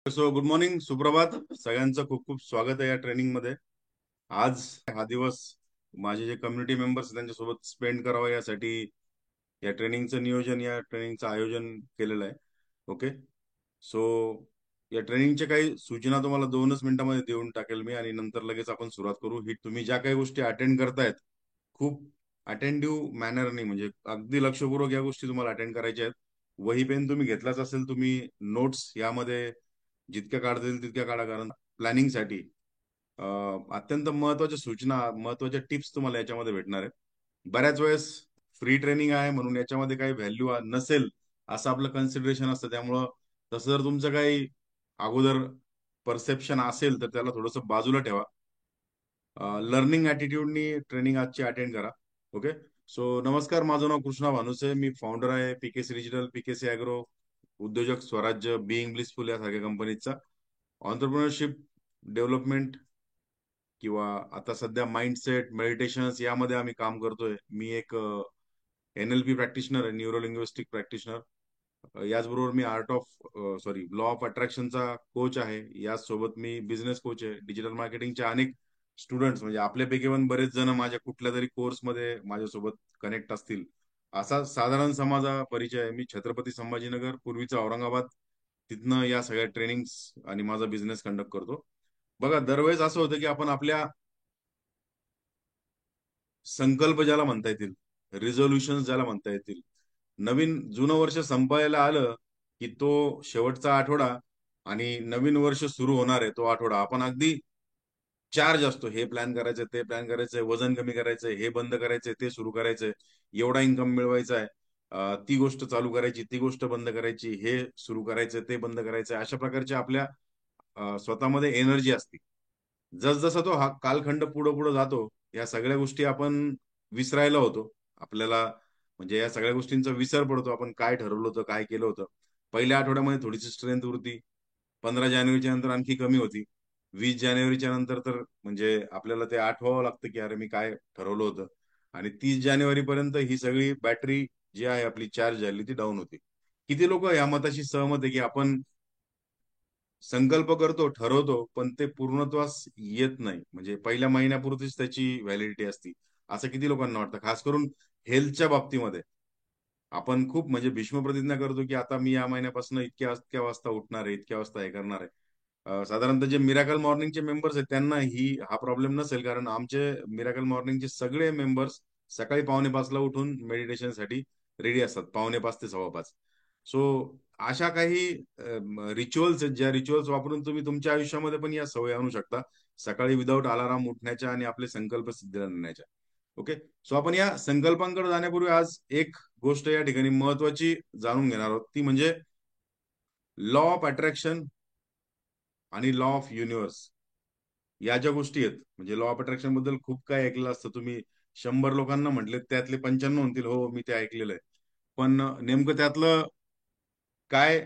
Good morning, सुप्रभात. सगळ्यांचं खूप खूप स्वागत आहे या ट्रेनिंग मध्ये. आज हा दिवस माझे जे कम्युनिटी मेंबर्स त्यांच्यासोबत स्पेंड करावा यासाठी या ट्रेनिंगचं नियोजन, या ट्रेनिंगचं आयोजन केलेलं आहे. ओके. सो या ट्रेनिंगच्या काही सूचना तुम्हाला 2च मिनिटांमध्ये देऊन टाकेल मी, आणि नंतर लगेच आपण सुरुवात करू. ही तुम्ही ज्या काही गोष्टी अटेंड करतायत, खूप अटेंटिव्ह मॅनरनी, म्हणजे अगदी लक्षपूर्वक या गोष्टी तुम्हाला अटेंड करायच्या आहेत. वही पेन तुम्ही घेतलाच असेल, तुम्ही नोट्स यामध्ये जितक्या काढता येईल तितक्या काढा, कारण प्लॅनिंगसाठी अत्यंत महत्वाच्या सूचना, महत्वाच्या टिप्स तुम्हाला याच्यामध्ये भेटणार आहेत. बऱ्याच वेळेस फ्री ट्रेनिंग आहे म्हणून याच्यामध्ये काही व्हॅल्यू नसेल असं आपलं कन्सिडरेशन असतं. त्यामुळं तसं जर तुमचं काही अगोदर परसेप्शन असेल तर त्याला थोडंसं बाजूला ठेवा. लर्निंग ॲटिट्यूडनी ट्रेनिंग आजची अटेंड करा. ओके. सो नमस्कार, माझं नाव कृष्णा भानुसे, मी फाउंडर आहे पीकेसी डिजिटल, पीकेसी ॲग्रो, उद्योजक स्वराज्य, बिईंग ब्लिसफुल यासारख्या कंपनीचा. ऑन्टरप्रिनरशिप डेव्हलपमेंट किंवा आता सध्या माइंडसेट मेडिटेशन्स यामध्ये आम्ही काम करतोय. मी एक NLP प्रॅक्टिशनर आहे, न्यूरो लिंग्विस्टिक प्रॅक्टिशनर. याचबरोबर मी लॉ ऑफ अट्रॅक्शनचा कोच आहे. याचसोबत मी बिझनेस कोच आहे. डिजिटल मार्केटिंगचे अनेक स्टुडंट्स, म्हणजे आपल्यापैकी पण बरेच जण माझ्या कुठल्या तरी कोर्समध्ये माझ्यासोबत कनेक्ट असतील, असा साधारण समाजा परिचय आहे. मी छत्रपती संभाजीनगर, पूर्वीचा औरंगाबाद, तिथनं या सगळ्या ट्रेनिंग्स आणि माझा बिझनेस कंडक्ट करतो. बघा, दरवेळेस असं होतं की आपण आपल्या संकल्प ज्याला म्हणता येतील, रिझोल्युशन ज्याला म्हणता येतील, नवीन जुनं वर्ष संपायला आलं की तो शेवटचा आठवडा आणि नवीन वर्ष सुरू होणार आहे तो आठवडा, आपण अगदी चार्ज असतो. हे प्लॅन करायचंय, ते प्लॅन करायचंय, वजन कमी करायचंय, हे बंद करायचंय, ते सुरू करायचंय, एवढा इन्कम मिळवायचा आहे, ती गोष्ट चालू करायची, ती गोष्ट बंद करायची, हे सुरू करायचंय, ते बंद करायचंय, अशा प्रकारच्या आपल्या स्वतःमध्ये एनर्जी असते. जसजसा तो हा कालखंड पुढे पुढे जातो, या सगळ्या गोष्टी आपण विसरायला होतो. आपल्याला म्हणजे या सगळ्या गोष्टींचा विसर पडतो. आपण काय ठरवलं होतं, काय केलं होतं. पहिल्या आठवड्यामध्ये थोडीशी स्ट्रेंथ उरती, 15 जानेवारीच्या नंतर आणखी कमी होती, 20 जानेवारीच्या नंतर तर म्हणजे आपल्याला ते आठवावं लागतं की अरे मी काय ठरवलं होतं. आणि 30 जानेवारी पर्यंत ही सगळी बॅटरी जी आहे आपली चार्ज झाली ती डाऊन होती. किती लोक या मताशी सहमत आहे की आपण संकल्प करतो, ठरवतो, पण ते पूर्णत्वास येत नाही, म्हणजे पहिल्या महिन्यापुरतीच त्याची व्हॅलिडिटी असती, असं किती लोकांना वाटतं? खास करून हेल्थच्या बाबतीमध्ये आपण खूप म्हणजे भीष्म प्रतिज्ञा करतो की आता मी या महिन्यापासून इतक्या इतक्या वाजता उठणार आहे, इतक्या वाजता हे करणार आहे. साधारणतः जे मिराकल मॉर्निंगचे मेंबर्स आहेत त्यांना हा प्रॉब्लेम नसेल, कारण आमचे मिराकल मॉर्निंगचे सगळे मेंबर्स सकाळी 4:45ला उठून मेडिटेशनसाठी रेडी असतात, 4:45 ते 4:15. सो अशा काही रिच्युअल्स आहेत, ज्या रिच्युअल्स वापरून तुम्ही तुमच्या आयुष्यामध्ये पण या सवयी आणू शकता, सकाळी विदाऊट अलाराम उठण्याच्या आणि आपले संकल्प सिद्धीला नेण्याच्या. ओके. सो आपण या संकल्पांकडे जाण्यापूर्वी आज एक गोष्ट या ठिकाणी महत्वाची जाणून घेणार आहोत, ती म्हणजे लॉ ऑफ अट्रॅक्शन आणि लॉ ऑफ युनिव्हर्स. या ज्या गोष्टी आहेत, म्हणजे लॉ ऑफ अट्रॅक्शन बद्दल खूप काय ऐकलं असतं तुम्ही. 100 लोकांना म्हटले त्यातले 95 म्हणतील हो मी ते ऐकलेलं आहे. पण नेमकं त्यातलं काय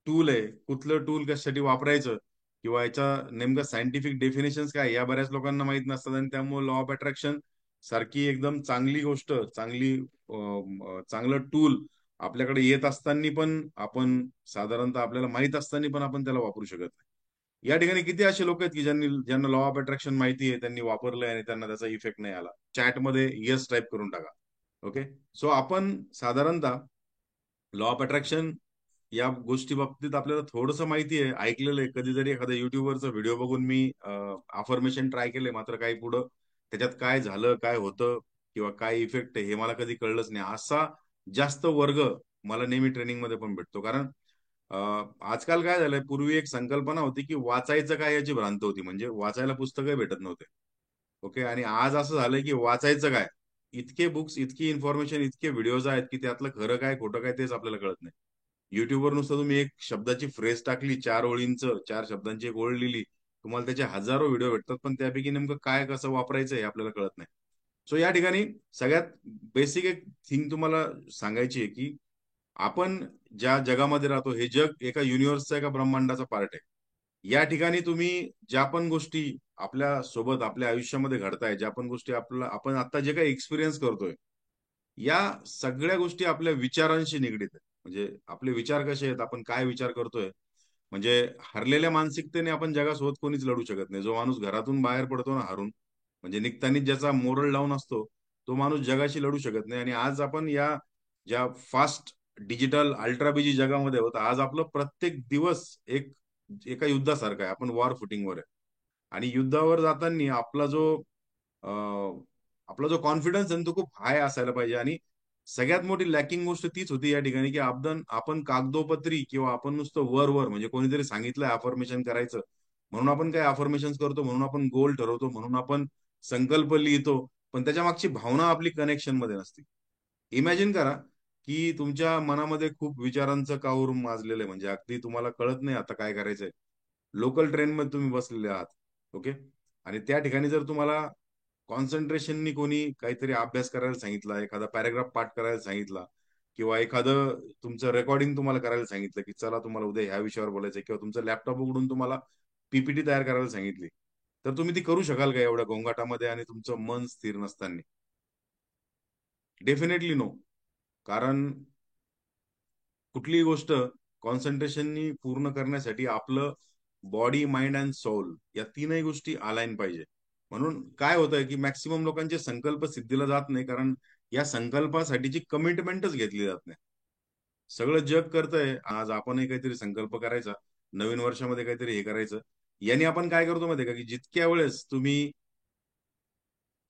टूल आहे, कुठलं टूल कशासाठी वापरायचं, किंवा याच्या नेमकं सायंटिफिक डेफिनेशन्स काय, या बऱ्याच लोकांना माहित नसतात. आणि त्यामुळे लॉ ऑफ अट्रॅक्शन सारखी एकदम चांगली गोष्ट, चांगलं टूल आपल्याकडे येत असताना पण आपण, साधारणतः आपल्याला माहित असताना पण आपण त्याला वापरू शकत नाही. या ठिकाणी किती असे लोक आहेत की ज्यांना लॉ ऑफ अट्रॅक्शन माहिती आहे, त्यांनी वापरलंय आणि त्यांना त्याचा इफेक्ट नाही आला? चॅटमध्ये येस टाईप करून टाका. ओके. सो आपण साधारणतः लॉ ऑफ अट्रॅक्शन या गोष्टी बाबतीत आपल्याला थोडंसं माहिती आहे, ऐकलेलं आहे. कधीतरी एखादा युट्यूबवरचा व्हिडिओ बघून मी अफर्मेशन ट्राय केले, मात्र काही पुढं त्याच्यात काय झालं, काय होतं, किंवा काय इफेक्ट आहे हे मला कधी कळलंच नाही. असा जास्त वर्ग मला नेहमी ट्रेनिंग मध्ये पण भेटतो. कारण आजकाल काय झालंय, पूर्वी एक संकल्पना होती की वाचायचं काय याची भ्रांत होती, म्हणजे वाचायला पुस्तकं भेटत नव्हते. ओके. आणि आज असं झालंय की वाचायचं काय, इतके बुक्स, इतकी इन्फॉर्मेशन, इतके व्हिडिओज आहेत की त्यातलं खरं काय खोटं काय तेच आपल्याला कळत नाही. युट्यूबवर नुसतं तुम्ही एक शब्दाची फ्रेज टाकली, 4 ओळींचं, 4 शब्दांची एक ओळ लिहिली, तुम्हाला त्याचे हजारो व्हिडिओ भेटतात, पण त्यापैकी नेमकं काय कसं वापरायचं हे आपल्याला कळत नाही. सो या ठिकाणी सगळ्यात बेसिक एक थिंग तुम्हाला सांगायची आहे की आपण ज्या जगामध्ये राहतो, हे जग एका युनिव्हर्सचा, एका ब्रह्मांडाचा पार्ट आहे. या ठिकाणी तुम्ही ज्या पण गोष्टी आपल्या सोबत आपल्या आयुष्यामध्ये घडताय, ज्या पण गोष्टी आपण आता जे काही एक्सपिरियन्स करतोय, या सगळ्या गोष्टी आपल्या विचारांशी निगडीत आहेत. म्हणजे आपले विचार कसे आहेत, आपण काय विचार करतोय, म्हणजे हरलेल्या मानसिकतेने आपण जगासोबत कोणीच लढू शकत नाही. जो माणूस घरातून बाहेर पडतो ना हारून, म्हणजे निघतानीच ज्याचा मोरल डाऊन असतो, तो माणूस जगाशी लढू शकत नाही. आणि आज आपण या ज्या फास्ट डिजिटल अल्ट्रा बिजी जगामध्ये होता, आज आपलं प्रत्येक दिवस एका युद्धासारखा आहे. आपण वॉर फुटिंगवर आहे. आणि युद्धावर जाताना आपला जो कॉन्फिडन्स आहे ना, तो खूप हाय असायला पाहिजे. आणि सगळ्यात मोठी लॅकिंग गोष्ट तीच होती या ठिकाणी, की आपण कागदोपत्री किंवा आपण नुसतं वर म्हणजे कोणीतरी सांगितलं अफर्मेशन करायचं म्हणून आपण काय अफर्मेशन करतो, म्हणून आपण गोल ठरवतो, म्हणून आपण संकल्प लिहितो, पण त्याच्या मागची भावना आपली कनेक्शन मध्ये नसते. इमॅजिन करा की तुमच्या मनामध्ये खूप विचारांचं काहूर माजलेलं आहे, म्हणजे अगदी तुम्हाला कळत नाही आता काय करायचंय. लोकल ट्रेनमध्ये तुम्ही बसलेले आहात. ओके. आणि त्या ठिकाणी जर तुम्हाला कॉन्सन्ट्रेशननी कोणी काहीतरी अभ्यास करायला सांगितला, एखादा पॅराग्राफ पाठ करायला सांगितला, किंवा एखादं तुमचं रेकॉर्डिंग तुम्हाला करायला सांगितलं, की चला तुम्हाला उद्या ह्या विषयावर बोलायचं, किंवा तुमचं लॅपटॉप उघडून तुम्हाला पीपीटी तयार करायला सांगितली, तर तुम्ही ती करू शकाल का एवढ्या गोंगाटामध्ये आणि तुमचं मन स्थिर नसताना? Definitely no. कारण कुठलीही गोष्ट कॉन्सन्ट्रेशननी पूर्ण करण्यासाठी आपलं बॉडी, माइंड अँड सोल या तीनही गोष्टी अलाईन पाहिजे. म्हणून काय होतंय की मॅक्सिमम लोकांचे संकल्प सिद्धीला जात नाही, कारण या संकल्पासाठीची कमिटमेंटच घेतली जात नाही. सगळं जग करतंय, आज आपणही काहीतरी संकल्प करायचा, नवीन वर्षामध्ये काहीतरी हे करायचं. यांनी आपण काय करतो माहितीये का, की जितक्या वेळेस तुम्ही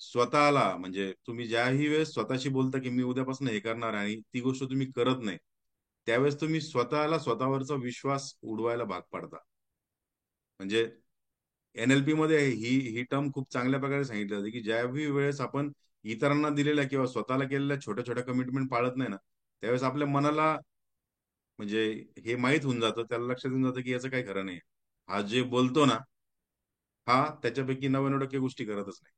स्वतःला, म्हणजे तुम्ही ज्याही वेळेस स्वतःशी बोलता की मी उद्यापासून हे करणार आहे, आणि ती गोष्ट तुम्ही करत नाही, त्यावेळेस तुम्ही स्वतःला स्वतःवरचा विश्वास उडवायला भाग पाडता. म्हणजे एनएलपी मध्ये ही टर्म खूप चांगल्या प्रकारे सांगितली जाते, की ज्याही वेळेस आपण इतरांना दिलेल्या किंवा स्वतःला केलेल्या छोट्या छोट्या कमिटमेंट पाळत नाही ना, त्यावेळेस आपल्या मनाला, म्हणजे हे माहीत होऊन जातं, त्याला लक्षात येऊन जातं की याचं काही खरं नाही. हा जे बोलतो ना, हा त्याच्यापैकी 99% गोष्टी करतच नाही.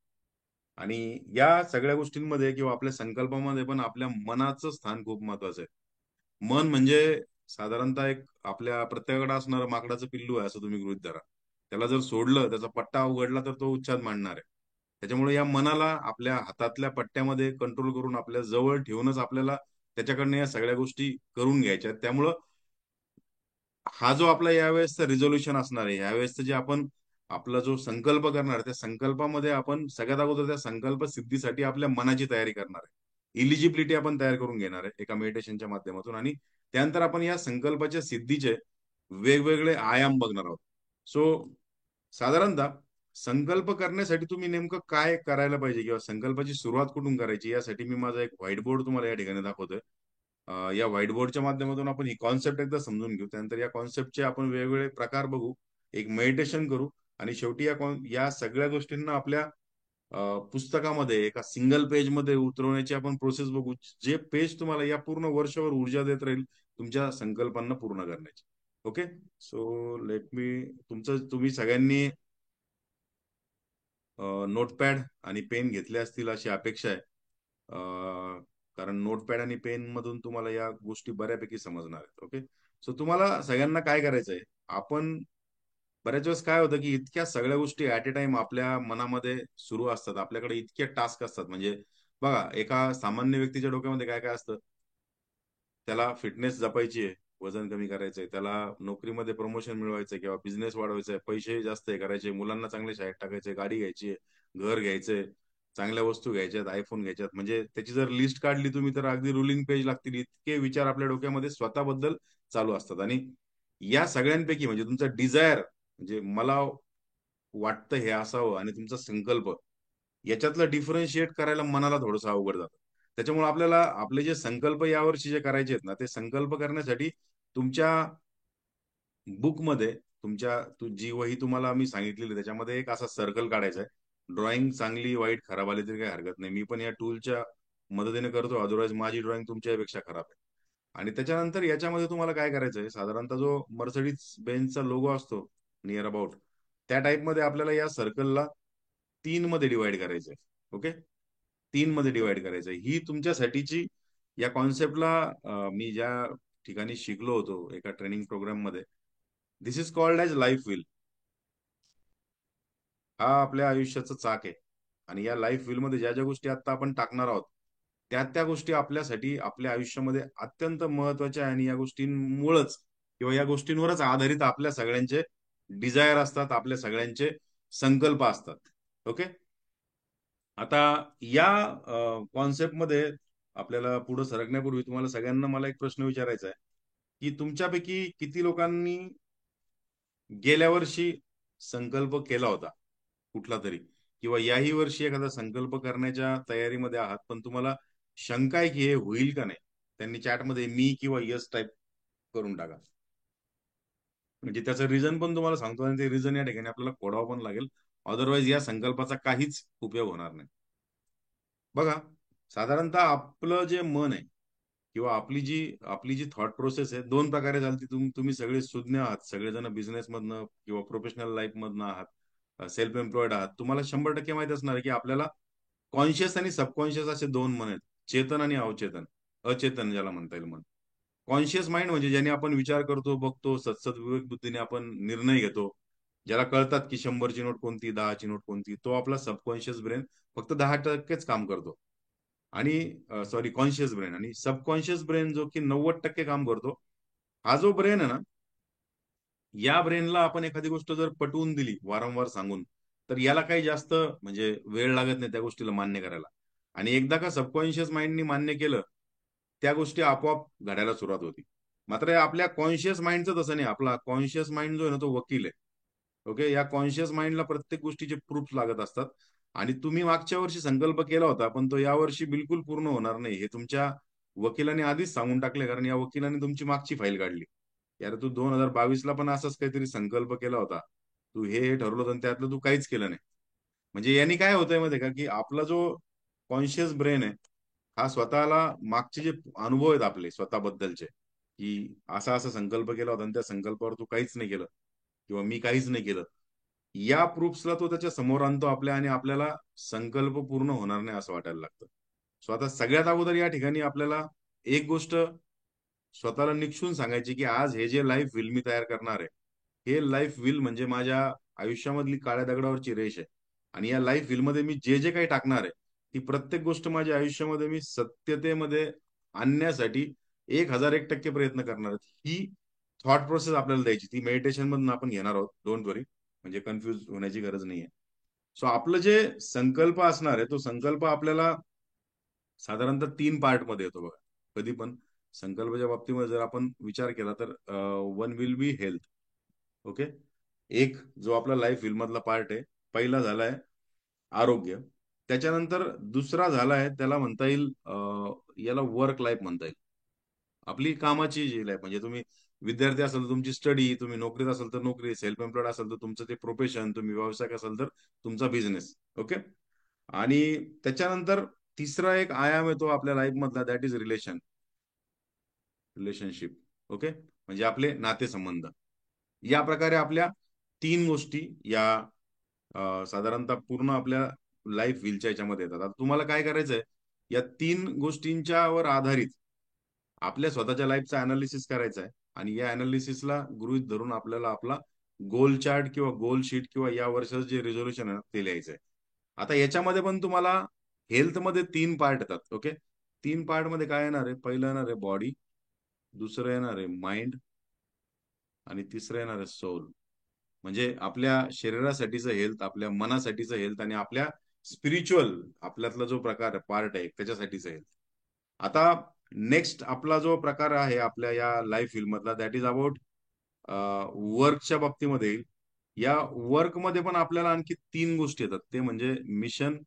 आणि या सगळ्या गोष्टींमध्ये किंवा आपल्या संकल्पामध्ये पण आपल्या मनाचं स्थान खूप महत्वाचं आहे. मन म्हणजे साधारणतः एक आपल्या प्रत्येकाकडे असणारं माकडाचं पिल्लू आहे असं तुम्ही गृहीत धरा. त्याला जर सोडलं, त्याचा पट्टा उघडला, तर तो उच्छाद मांडणार आहे. त्याच्यामुळे या मनाला आपल्या हातातल्या पट्ट्यामध्ये कंट्रोल करून आपल्या जवळ ठेवूनच आपल्याला त्याच्याकडनं या सगळ्या गोष्टी करून घ्यायच्या आहेत. त्यामुळं हा जो आपला यावेळेसचा रिझोल्युशन असणार आहे, यावेळेसचं जे आपण आपला जो संकल्प करणार आहे, त्या संकल्पामध्ये आपण सगळ्यात अगोदर त्या संकल्प सिद्धीसाठी आपल्या मनाची तयारी करणार आहे. इलिजिबिलिटी आपण तयार करून घेणार आहे एका मेडिटेशनच्या माध्यमातून. आणि त्यानंतर आपण या संकल्पाच्या सिद्धीचे वेगवेगळे आयाम बघणार आहोत. सो साधारणतः संकल्प करण्यासाठी तुम्ही नेमकं काय करायला पाहिजे, किंवा संकल्पाची सुरुवात कुठून करायची, यासाठी मी माझा एक व्हाईट बोर्ड तुम्हाला या ठिकाणी दाखवतोय. या व्हाईट बोर्डच्या माध्यमातून आपण ही कॉन्सेप्ट एकदा समजून घेऊ. त्यानंतर या कॉन्सेप्टचे आपण वेगवेगळे प्रकार बघू, एक मेडिटेशन करू, आणि शेवटी या सगळ्या गोष्टींना आपल्या पुस्तकामध्ये एका सिंगल पेज मध्ये उतरवण्याची आपण प्रोसेस बघू, जे पेज तुम्हाला या पूर्ण वर्षभर ऊर्जा देत राहील तुमच्या संकल्पांना पूर्ण करण्याची. ओके. सो लेट मी, तुम्ही सगळ्यांनी नोटपॅड आणि पेन घेतले असतील अशी अपेक्षा आहे. कारण नोटपॅड आणि पेन मधून तुम्हाला या गोष्टी बऱ्यापैकी समजणार आहेत. ओके. सो तुम्हाला सगळ्यांना काय करायचंय, आपण बऱ्याच वेळेस काय होतं की इतक्या सगळ्या गोष्टी ऍट ए टाइम आपल्या मनामध्ये सुरू असतात, आपल्याकडे इतके टास्क असतात. म्हणजे बघा, एका सामान्य व्यक्तीच्या डोक्यामध्ये काय काय असतं. त्याला फिटनेस जपायची आहे, वजन कमी करायचंय, त्याला नोकरीमध्ये प्रमोशन मिळवायचंय किंवा बिझनेस वाढवायचा, पैसे जास्त हे करायचे, मुलांना चांगल्या शाळेत टाकायचे, गाडी घ्यायची, घर घ्यायचंय, चांगल्या वस्तू घ्यायच्यात, आयफोन घ्यायच्यात. म्हणजे त्याची जर लिस्ट काढली तुम्ही, तर अगदी रुलिंग पेज लागतील, इतके विचार आपल्या डोक्यामध्ये स्वतःबद्दल चालू असतात. आणि या सगळ्यांपैकी म्हणजे तुमचा डिझायर, म्हणजे मला वाटतं हे असावं, आणि तुमचा संकल्प, याच्यातलं डिफरन्शिएट करायला मनाला थोडंसं अवघड जातं. त्याच्यामुळे आपल्याला आपले जे संकल्प यावर्षी जे करायचे आहेत ना, ते संकल्प करण्यासाठी तुमच्या बुकमध्ये, जी वही तुम्हाला मी सांगितलेली त्याच्यामध्ये एक असा सर्कल काढायचा आहे. ड्रॉइंग चांगली वाईट खराब आली तरी काही हरकत नाही, मी पण या टूलच्या मदतीने करतो, अदरवाईज माझी ड्रॉइंग तुमच्यापेक्षा खराब आहे. आणि त्याच्यानंतर याच्यामध्ये तुम्हाला काय करायचं आहे, साधारणतः जो मर्सडीज बेन्झचा लोगो असतो नियर अबाउट, त्या टाईपमध्ये आपल्याला या सर्कलला तीन मध्ये डिवाइड करायचंय. ओके. तीन मध्ये डिवाइड करायचंय. ही तुमच्यासाठीची, या कॉन्सेप्टला मी ज्या ठिकाणी शिकलो होतो एका ट्रेनिंग प्रोग्राम मध्ये, this is called as life wheel. हा आपल्या आयुष्याचं चाक आहे. आणि या लाईफ व्हील मध्ये ज्या ज्या गोष्टी आता आपण टाकणार आहोत, त्या त्या गोष्टी आपल्यासाठी आपल्या आयुष्यामध्ये अत्यंत महत्वाच्या आहे, आणि या गोष्टींमुळेच किंवा या गोष्टींवरच आधारित आपल्या सगळ्यांचे डिझायर असतात, आपल्या सगळ्यांचे संकल्प असतात. ओके. आता या कॉन्सेप्टमध्ये आपल्याला पुढे सरकण्यापूर्वी तुम्हाला सगळ्यांना मला एक प्रश्न विचारायचा आहे, की तुमच्यापैकी किती लोकांनी गेल्या वर्षी संकल्प केला होता कुठला तरी, किंवा याही वर्षी एखादा संकल्प करण्याच्या तयारीमध्ये आहात, पण तुम्हाला शंका आहे की हे होईल का नाही? त्यांनी चॅटमध्ये मी किंवा यस टाईप करून टाका. म्हणजे त्याचं रिझन पण तुम्हाला सांगतो आणि ते रिझन या ठिकाणी आपल्याला खोडावं पण लागेल. अदरवाईज या संकल्पाचा काहीच उपयोग होणार नाही. बघा, साधारणतः आपलं जे मन आहे किंवा आपली जी थॉट प्रोसेस आहे, दोन प्रकारे चालते. तुम्ही सगळे सुज्ञ आहात, सगळेजण बिझनेस मधनं किंवा प्रोफेशनल लाईफ मधनं आहात, सेल्फ एम्प्लॉयड आहात. तुम्हाला 100% माहित असणार आहे की आपल्याला कॉन्शियस आणि सबकॉन्शियस असे दोन मन आहेत. चेतन आणि अवचेतन, अचेतन ज्याला म्हणता येईल मन. कॉन्शियस माइंड म्हणजे ज्याने आपण विचार करतो, बघतो, सतसत विवेक बुद्धीने आपण निर्णय घेतो, ज्याला कळतात की 100ची नोट कोणती, 10ची नोट कोणती, तो आपला सबकॉन्शियस ब्रेन फक्त 10%च काम करतो. आणि सॉरी, कॉन्शियस ब्रेन. आणि सबकॉन्शियस ब्रेन जो की 90% काम करतो. हा जो ब्रेन आहे ना, या ब्रेनला आपण एखादी गोष्ट जर पटवून दिली वारंवार सांगून, तर याला काही जास्त म्हणजे वेळ लागत नाही त्या गोष्टीला मान्य करायला. आणि एकदा का सबकॉन्शियस माइंडनी मान्य केलं, त्या गोष्टी आपोआप घडायला सुरुवात होती. मात्र आपल्या कॉन्शियस माइंडचं तसं नाही. आपला कॉन्शियस माइंड जो आहे ना, तो वकील आहे. ओके. या कॉन्शियस माइंडला प्रत्येक गोष्टीचे प्रूफ लागत असतात. आणि तुम्ही मागच्या वर्षी संकल्प केला होता, पण तो यावर्षी बिलकुल पूर्ण होणार नाही हे तुमच्या वकिलाने आधीच सांगून टाकले. कारण या वकिलाने तुमची मागची फाईल काढली. यार, तू 2022ला पण असाच काहीतरी संकल्प केला होता, तू हे ठरवलं होतं आणि त्यातलं तू काहीच केलं नाही. म्हणजे यांनी काय होतंय माहितीये का, की आपला जो कॉन्शियस ब्रेन आहे, हा स्वतःला मागचे जे अनुभव आहेत आपले स्वतःबद्दलचे, की असा असा संकल्प केला होता आणि त्या संकल्पावर तू काहीच नाही केलं किंवा मी काहीच नाही केलं, या प्रूफ्सला तो त्याच्या समोर आणतो आपल्या, आणि आपल्याला संकल्प पूर्ण होणार नाही असं वाटायला लागतं. सो आता सगळ्यात अगोदर या ठिकाणी आपल्याला एक गोष्ट स्वतःला निक्षून सांगायची, की आज हे जे लाईफ व्हील मी तयार करणार आहे, हे लाईफ व्हील म्हणजे माझ्या आयुष्यामधली काळ्या दगडावरची रेष आहे. आणि या लाईफ व्हीलमध्ये मी जे जे काही टाकणार आहे, ती प्रत्येक गोष्ट माझ्या आयुष्यामध्ये मी सत्यतेमध्ये आणण्यासाठी 1001% प्रयत्न करणार आहे. ही थॉट प्रोसेस आपल्याला द्यायची. ती मेडिटेशन मधून आपण घेणार आहोत. डोंट वरी. म्हणजे कन्फ्युज होण्याची गरज नाहीये. सो आपलं जे संकल्प असणार आहे, तो संकल्प आपल्याला साधारणतः 3 पार्ट मध्ये येतो बघा. कधी पण संकल्पाच्या बाबतीमध्ये जर आपण विचार केला तर one will be health. Okay. एक जो आपला लाईफ व्हील मधला पार्ट आहे, पहिला झालाय आरोग्य. त्याच्यानंतर दुसरा झालाय, त्याला म्हणता येईल याला वर्क लाईफ म्हणता येईल. आपली कामाची जी लाईफ, म्हणजे तुम्ही विद्यार्थी असाल तर तुमची स्टडी, तुम्ही नोकरीत असाल तर नोकरी, सेल्फ एम्प्लॉयड असाल तर तुमचं ते प्रोफेशन, तुम्ही व्यावसायिक असाल तर तुमचा बिझनेस. ओके. आणि त्याच्यानंतर तिसरा एक आयाम येतो आपल्या लाईफ मधला, दॅट इज रिलेशनशिप. ओके. म्हणजे आपले नातेसंबंध. या प्रकारे आपल्या 3 गोष्टी या साधारणतः पूर्ण आपल्या लाईफ व्हीलच्या याच्यामध्ये येतात. आता तुम्हाला काय करायचंय, या 3 गोष्टींच्या वर आधारित आपल्या स्वतःच्या लाईफचा अनालिसिस करायचा आहे. आणि या अनालिसिसला गृहीत धरून आपल्याला आपला गोल चार्ट किंवा गोल शीट किंवा या वर्षाचं जे रिझोल्युशन आहे ते लिहायचं आहे. आता याच्यामध्ये पण तुम्हाला हेल्थमध्ये 3 पार्ट येतात. ओके. 3 पार्ट मध्ये काय येणार आहे? पहिलं येणार आहे बॉडी, दुसरं येणार आहे माइंड, आणि तिसरं येणार आहे सोल. म्हणजे आपल्या शरीरासाठीचं हेल्थ, आपल्या मनासाठीचं हेल्थ, आणि आपल्या स्पिरिच्युअल आपल्यातला जो प्रकार पार्ट आहे त्याच्यासाठीचं हेल्थ. आता नेक्स्ट आपला जो प्रकार आहे आपल्या या लाईफ फील्ड मधला, दॅट इज अबाउट वर्कच्या बाबतीमध्ये येईल. या वर्कमध्ये पण आपल्याला आणखी 3 गोष्टी येतात. ते म्हणजे मिशन,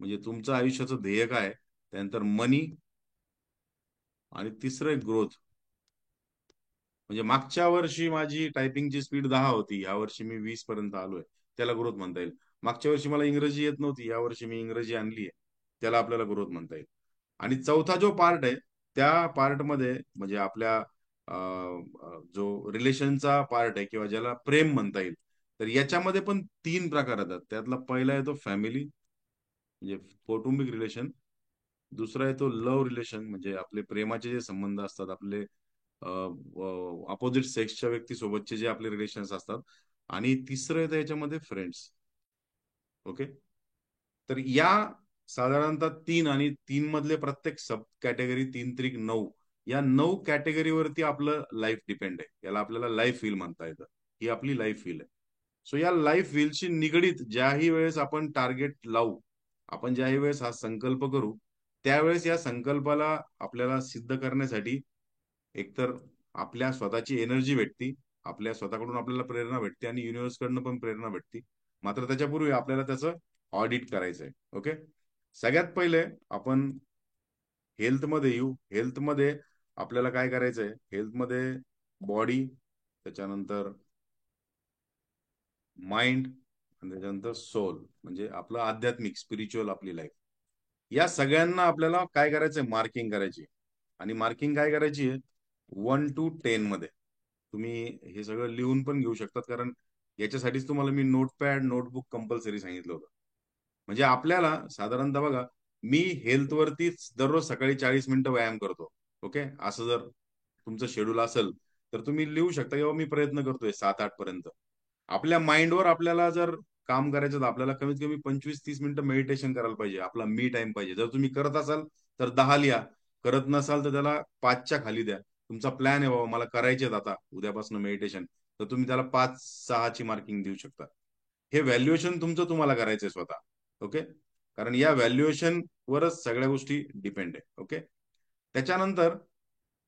म्हणजे तुमचं आयुष्याचं ध्येय काय आहे. त्यानंतर मनी, आणि तिसरं ग्रोथ. म्हणजे मागच्या वर्षी माझी टायपिंगची स्पीड 10 होती, या वर्षी मी 20 पर्यंत आलोय, त्याला ग्रोथ म्हणता येईल. मागच्या वर्षी मला इंग्रजी येत नव्हती, या वर्षी मी इंग्रजी आणली आहे, त्याला आपल्याला ग्रोथ म्हणता येईल. आणि चौथा जो पार्ट आहे, त्या पार्टमध्ये म्हणजे आपल्या जो रिलेशनचा पार्ट आहे किंवा ज्याला प्रेम म्हणता येईल, तर याच्यामध्ये पण 3 प्रकार येतात. त्यातला पहिला येतो फॅमिली, म्हणजे कौटुंबिक रिलेशन. दुसरा येतो लव्ह रिलेशन, म्हणजे आपले प्रेमाचे जे संबंध असतात, आपले अपोजिट सेक्सच्या व्यक्तीसोबतचे जे आपले रिलेशन्स असतात. आणि तिसरं येतं याच्यामध्ये फ्रेंड्स. ओके. तर या साधारणतः 3 आणि 3 मधले प्रत्येक सब कॅटेगरी 3 त्रिक 9 या 9 कॅटेगरीवरती आपलं लाईफ डिपेंड आहे. याला आपल्याला लाईफ व्हील म्हणता येतं. ही आपली लाईफ व्हील आहे. सो या लाईफ व्हीलशी निगडीत ज्याही वेळेस आपण टार्गेट लावू, आपण ज्याही वेळेस हा संकल्प करू, त्यावेळेस या संकल्पाला आपल्याला सिद्ध करण्यासाठी एकतर आपल्या स्वतःची एनर्जी भेटते, आपल्या स्वतःकडून आपल्याला प्रेरणा भेटते आणि युनिव्हर्सकडनं पण प्रेरणा भेटते. मात्र त्याच्यापूर्वी आपल्याला त्याचं ऑडिट करायचं आहे. ओके. सगळ्यात पहिले आपण हेल्थमध्ये येऊ. हेल्थमध्ये आपल्याला काय करायचंय? हेल्थमध्ये बॉडी, त्याच्यानंतर माइंड आणि त्याच्यानंतर सोल, म्हणजे आपलं आध्यात्मिक स्पिरिच्युअल आपली लाईफ. या सगळ्यांना आपल्याला काय करायचंय? मार्किंग करायची. आणि मार्किंग काय करायची आहे? 1 to 10 मध्ये. तुम्ही हे सगळं लिहून पण घेऊ शकतात, कारण याच्यासाठीच तुम्हाला मी नोटपॅड, नोटबुक कंपल्सरी सांगितलं होतं. म्हणजे आपल्याला साधारणतः बघा, मी हेल्थवरतीच दररोज सकाळी 40 मिनिटं व्यायाम करतो. ओके. असं जर तुमचं शेड्यूल असेल, तर तुम्ही लिहू शकता, किंवा मी प्रयत्न करतोय 7-8 पर्यंत. आपल्या माइंडवर आपल्याला जर काम करायचं, तर आपल्याला कमीत कमी 25-30 मिनिटं मेडिटेशन करायला पाहिजे. आपला मी टाइम पाहिजे. जर तुम्ही करत असाल तर 10 लिहा. करत नसाल तर त्याला 5च्या खाली द्या. तुमचा प्लॅन आहे, बाबा मला करायचेत आता उद्यापासून मेडिटेशन, तर तुम्ही त्याला 5-6 ची मार्किंग देऊ शकता. हे व्हॅल्युएशन तुमचं तुम्हाला करायचंय स्वतः. ओके. कारण या व्हॅल्युएशन वरच सगळ्या गोष्टी डिपेंड आहे. ओके. त्याच्यानंतर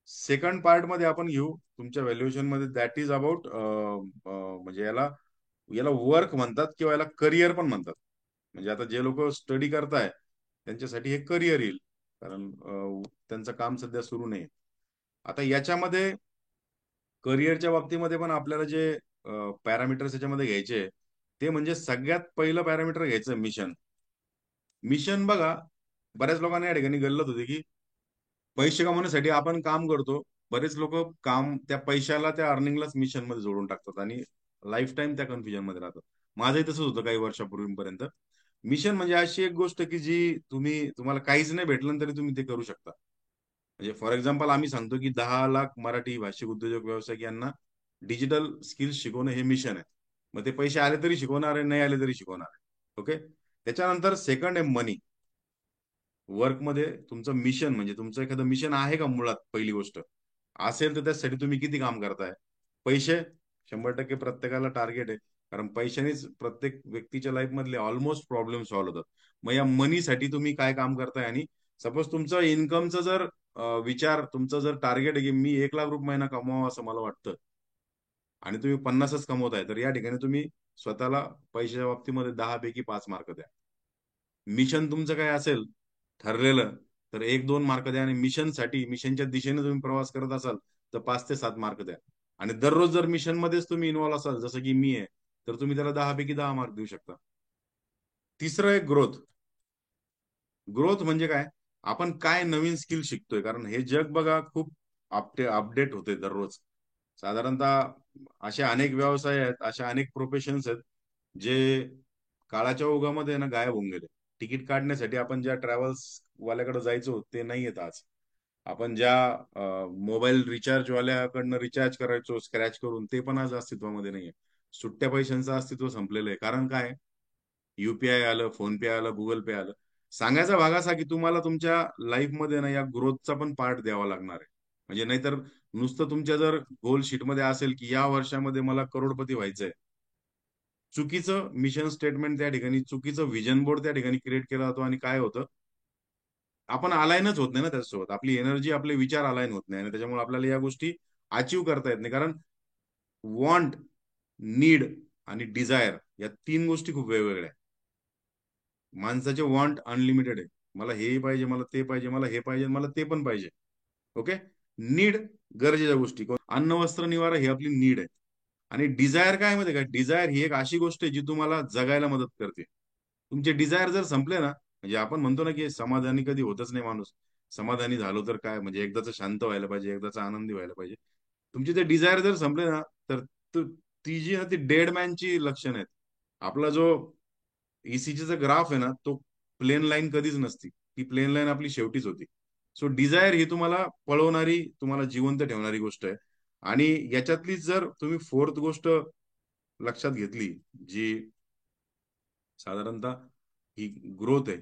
सेकंड पार्ट मध्ये आपण घेऊ तुमच्या व्हॅल्युएशन मध्ये, दॅट इज अबाउट, म्हणजे याला याला वर्क म्हणतात किंवा याला करिअर पण म्हणतात. म्हणजे आता जे लोक स्टडी करताय त्यांच्यासाठी हे करिअर येईल, कारण त्यांचं काम सध्या सुरू नाही. आता याच्यामध्ये करिअरच्या बाबतीमध्ये पण आपल्याला जे पॅरामीटर्स याच्यामध्ये घ्यायचे, ते म्हणजे सगळ्यात पहिलं पॅरामीटर घ्यायचं मिशन. मिशन बघा, बऱ्याच लोकांना या ठिकाणी गल्लत होती की पैसे कमवण्यासाठी आपण काम करतो. बरेच लोक काम त्या पैशाला, त्या अर्निंगलाच मिशन मध्ये जोडून टाकतात आणि लाईफ टाईम त्या कन्फ्युजन मध्ये राहतात. माझंही तसंच होतं काही वर्षापूर्वीपर्यंत. मिशन म्हणजे अशी एक गोष्ट की जी तुम्हाला काहीच नाही भेटलं तरी तुम्ही ते करू शकता. म्हणजे फॉर एक्झाम्पल आम्ही सांगतो की 10 लाख मराठी भाषिक उद्योजक व्यावसायिक यांना डिजिटल स्किल्स शिकवणं हे मिशन आहे. मग ते पैसे आले तरी शिकवणार आहे, नाही आले तरी शिकवणार आहे. ओके. त्याच्यानंतर सेकंड आहे मनी. वर्कमध्ये तुमचं मिशन, म्हणजे तुमचं एखादं मिशन आहे का मुळात, पहिली गोष्ट असेल तर त्यासाठी तुम्ही किती काम करताय. पैसे 100% प्रत्येकाला टार्गेट आहे, कारण पैशानेच प्रत्येक व्यक्तीच्या लाईफ मधले ऑलमोस्ट प्रॉब्लेम सॉल्व्ह होतात. मग या मनीसाठी तुम्ही काय काम करताय, आणि सपोज तुमचं इन्कमचं जर विचार, तुमचं जर टार्गेट आहे की मी 1 लाख रुपये महिना कमवावा असं मला वाटतं, आणि तुम्ही 50च कमवताय, तर या ठिकाणी तुम्ही स्वतःला पैशाच्या बाबतीमध्ये 10 पैकी 5 मार्क द्या. मिशन तुमचं काय असेल ठरलेलं, तर 1-2 मार्क द्या. आणि मिशनसाठी, मिशनच्या दिशेने तुम्ही प्रवास करत असाल, तर 5 ते 7 मार्क द्या. आणि दररोज जर मिशन मध्येच तुम्ही इन्व्हॉल्व असाल, जसं की मी आहे, तर तुम्ही त्याला 10 पैकी 10 मार्क देऊ शकता. तिसरं आहे ग्रोथ. ग्रोथ म्हणजे काय? आपण काय नवीन स्किल शिकतोय, कारण हे जग बघा खूप अपडेट होते दररोज. साधारणतः असे अनेक व्यवसाय आहेत, अशा अनेक प्रोफेशन्स आहेत, जे काळाच्या ओघामध्ये ना गायब होऊन गेले. तिकीट काढण्यासाठी आपण ज्या ट्रॅव्हल्स वाल्याकडे जायचो ते नाही येत आज. आपण ज्या मोबाईल रिचार्ज वाल्याकडनं रिचार्ज करायचो स्क्रॅच करून, ते पण आज अस्तित्वामध्ये नाहीये. सुट्ट्या पैशांचं अस्तित्व संपलेलं आहे. कारण काय? युपीआय आलं, फोन पे आलं, गुगल पे आलं. सांगायचा भाग असा की तुम्हाला तुमच्या लाईफमध्ये ना या ग्रोथचा पण पार्ट द्यावा लागणार आहे. म्हणजे नाहीतर नुसतं तुमच्या जर गोल शीटमध्ये असेल की या वर्षामध्ये मला करोडपती व्हायचंय, चुकीचं मिशन स्टेटमेंट त्या ठिकाणी, चुकीचं व्हिजन बोर्ड त्या ठिकाणी क्रिएट केला जातो, आणि काय होतं, आपण अलाइनच होत नाही ना त्याच्यासोबत. आपली एनर्जी, आपले विचार अलाइन होत नाही, आणि त्याच्यामुळे आपल्याला या गोष्टी अचीव करता येत नाही. कारण वॉन्ट, नीड आणि डिझायर या 3 गोष्टी खूप वेगवेगळ्या आहेत. माणसाचे वॉन्ट अनलिमिटेड आहे. मला हेही पाहिजे, मला ते पाहिजे, मला हे पाहिजे, मला ते पण पाहिजे. ओके. नीड, गरजेच्या गोष्टी, अन्न वस्त्र निवारा ही आपली नीड आहे. आणि डिझायर काय माहिती का? डिझायर ही एक अशी गोष्ट आहे जी तुम्हाला जगायला मदत करते. तुमचे डिझायर जर संपले ना, म्हणजे आपण म्हणतो ना की समाधानी कधी होतच नाही माणूस. समाधानी झालो तर काय, म्हणजे एकदाच शांत व्हायला पाहिजे, एकदाच आनंदी व्हायला पाहिजे. तुमचे ते डिझायर जर संपले ना, तर ती जी ना, ती डेड मॅनची लक्षण आहेत. आपला जो ईसीजीचा ग्राफ आहे ना, तो प्लेन लाईन कधीच नसती. ती प्लेन लाईन आपली शेवटीच होती. सो डिझायर ही तुम्हाला पळवणारी, तुम्हाला जिवंत ठेवणारी गोष्ट आहे. आणि याच्यातलीच जर तुम्ही फोर्थ गोष्ट लक्षात घेतली, जी साधारणतः ही ग्रोथ आहे.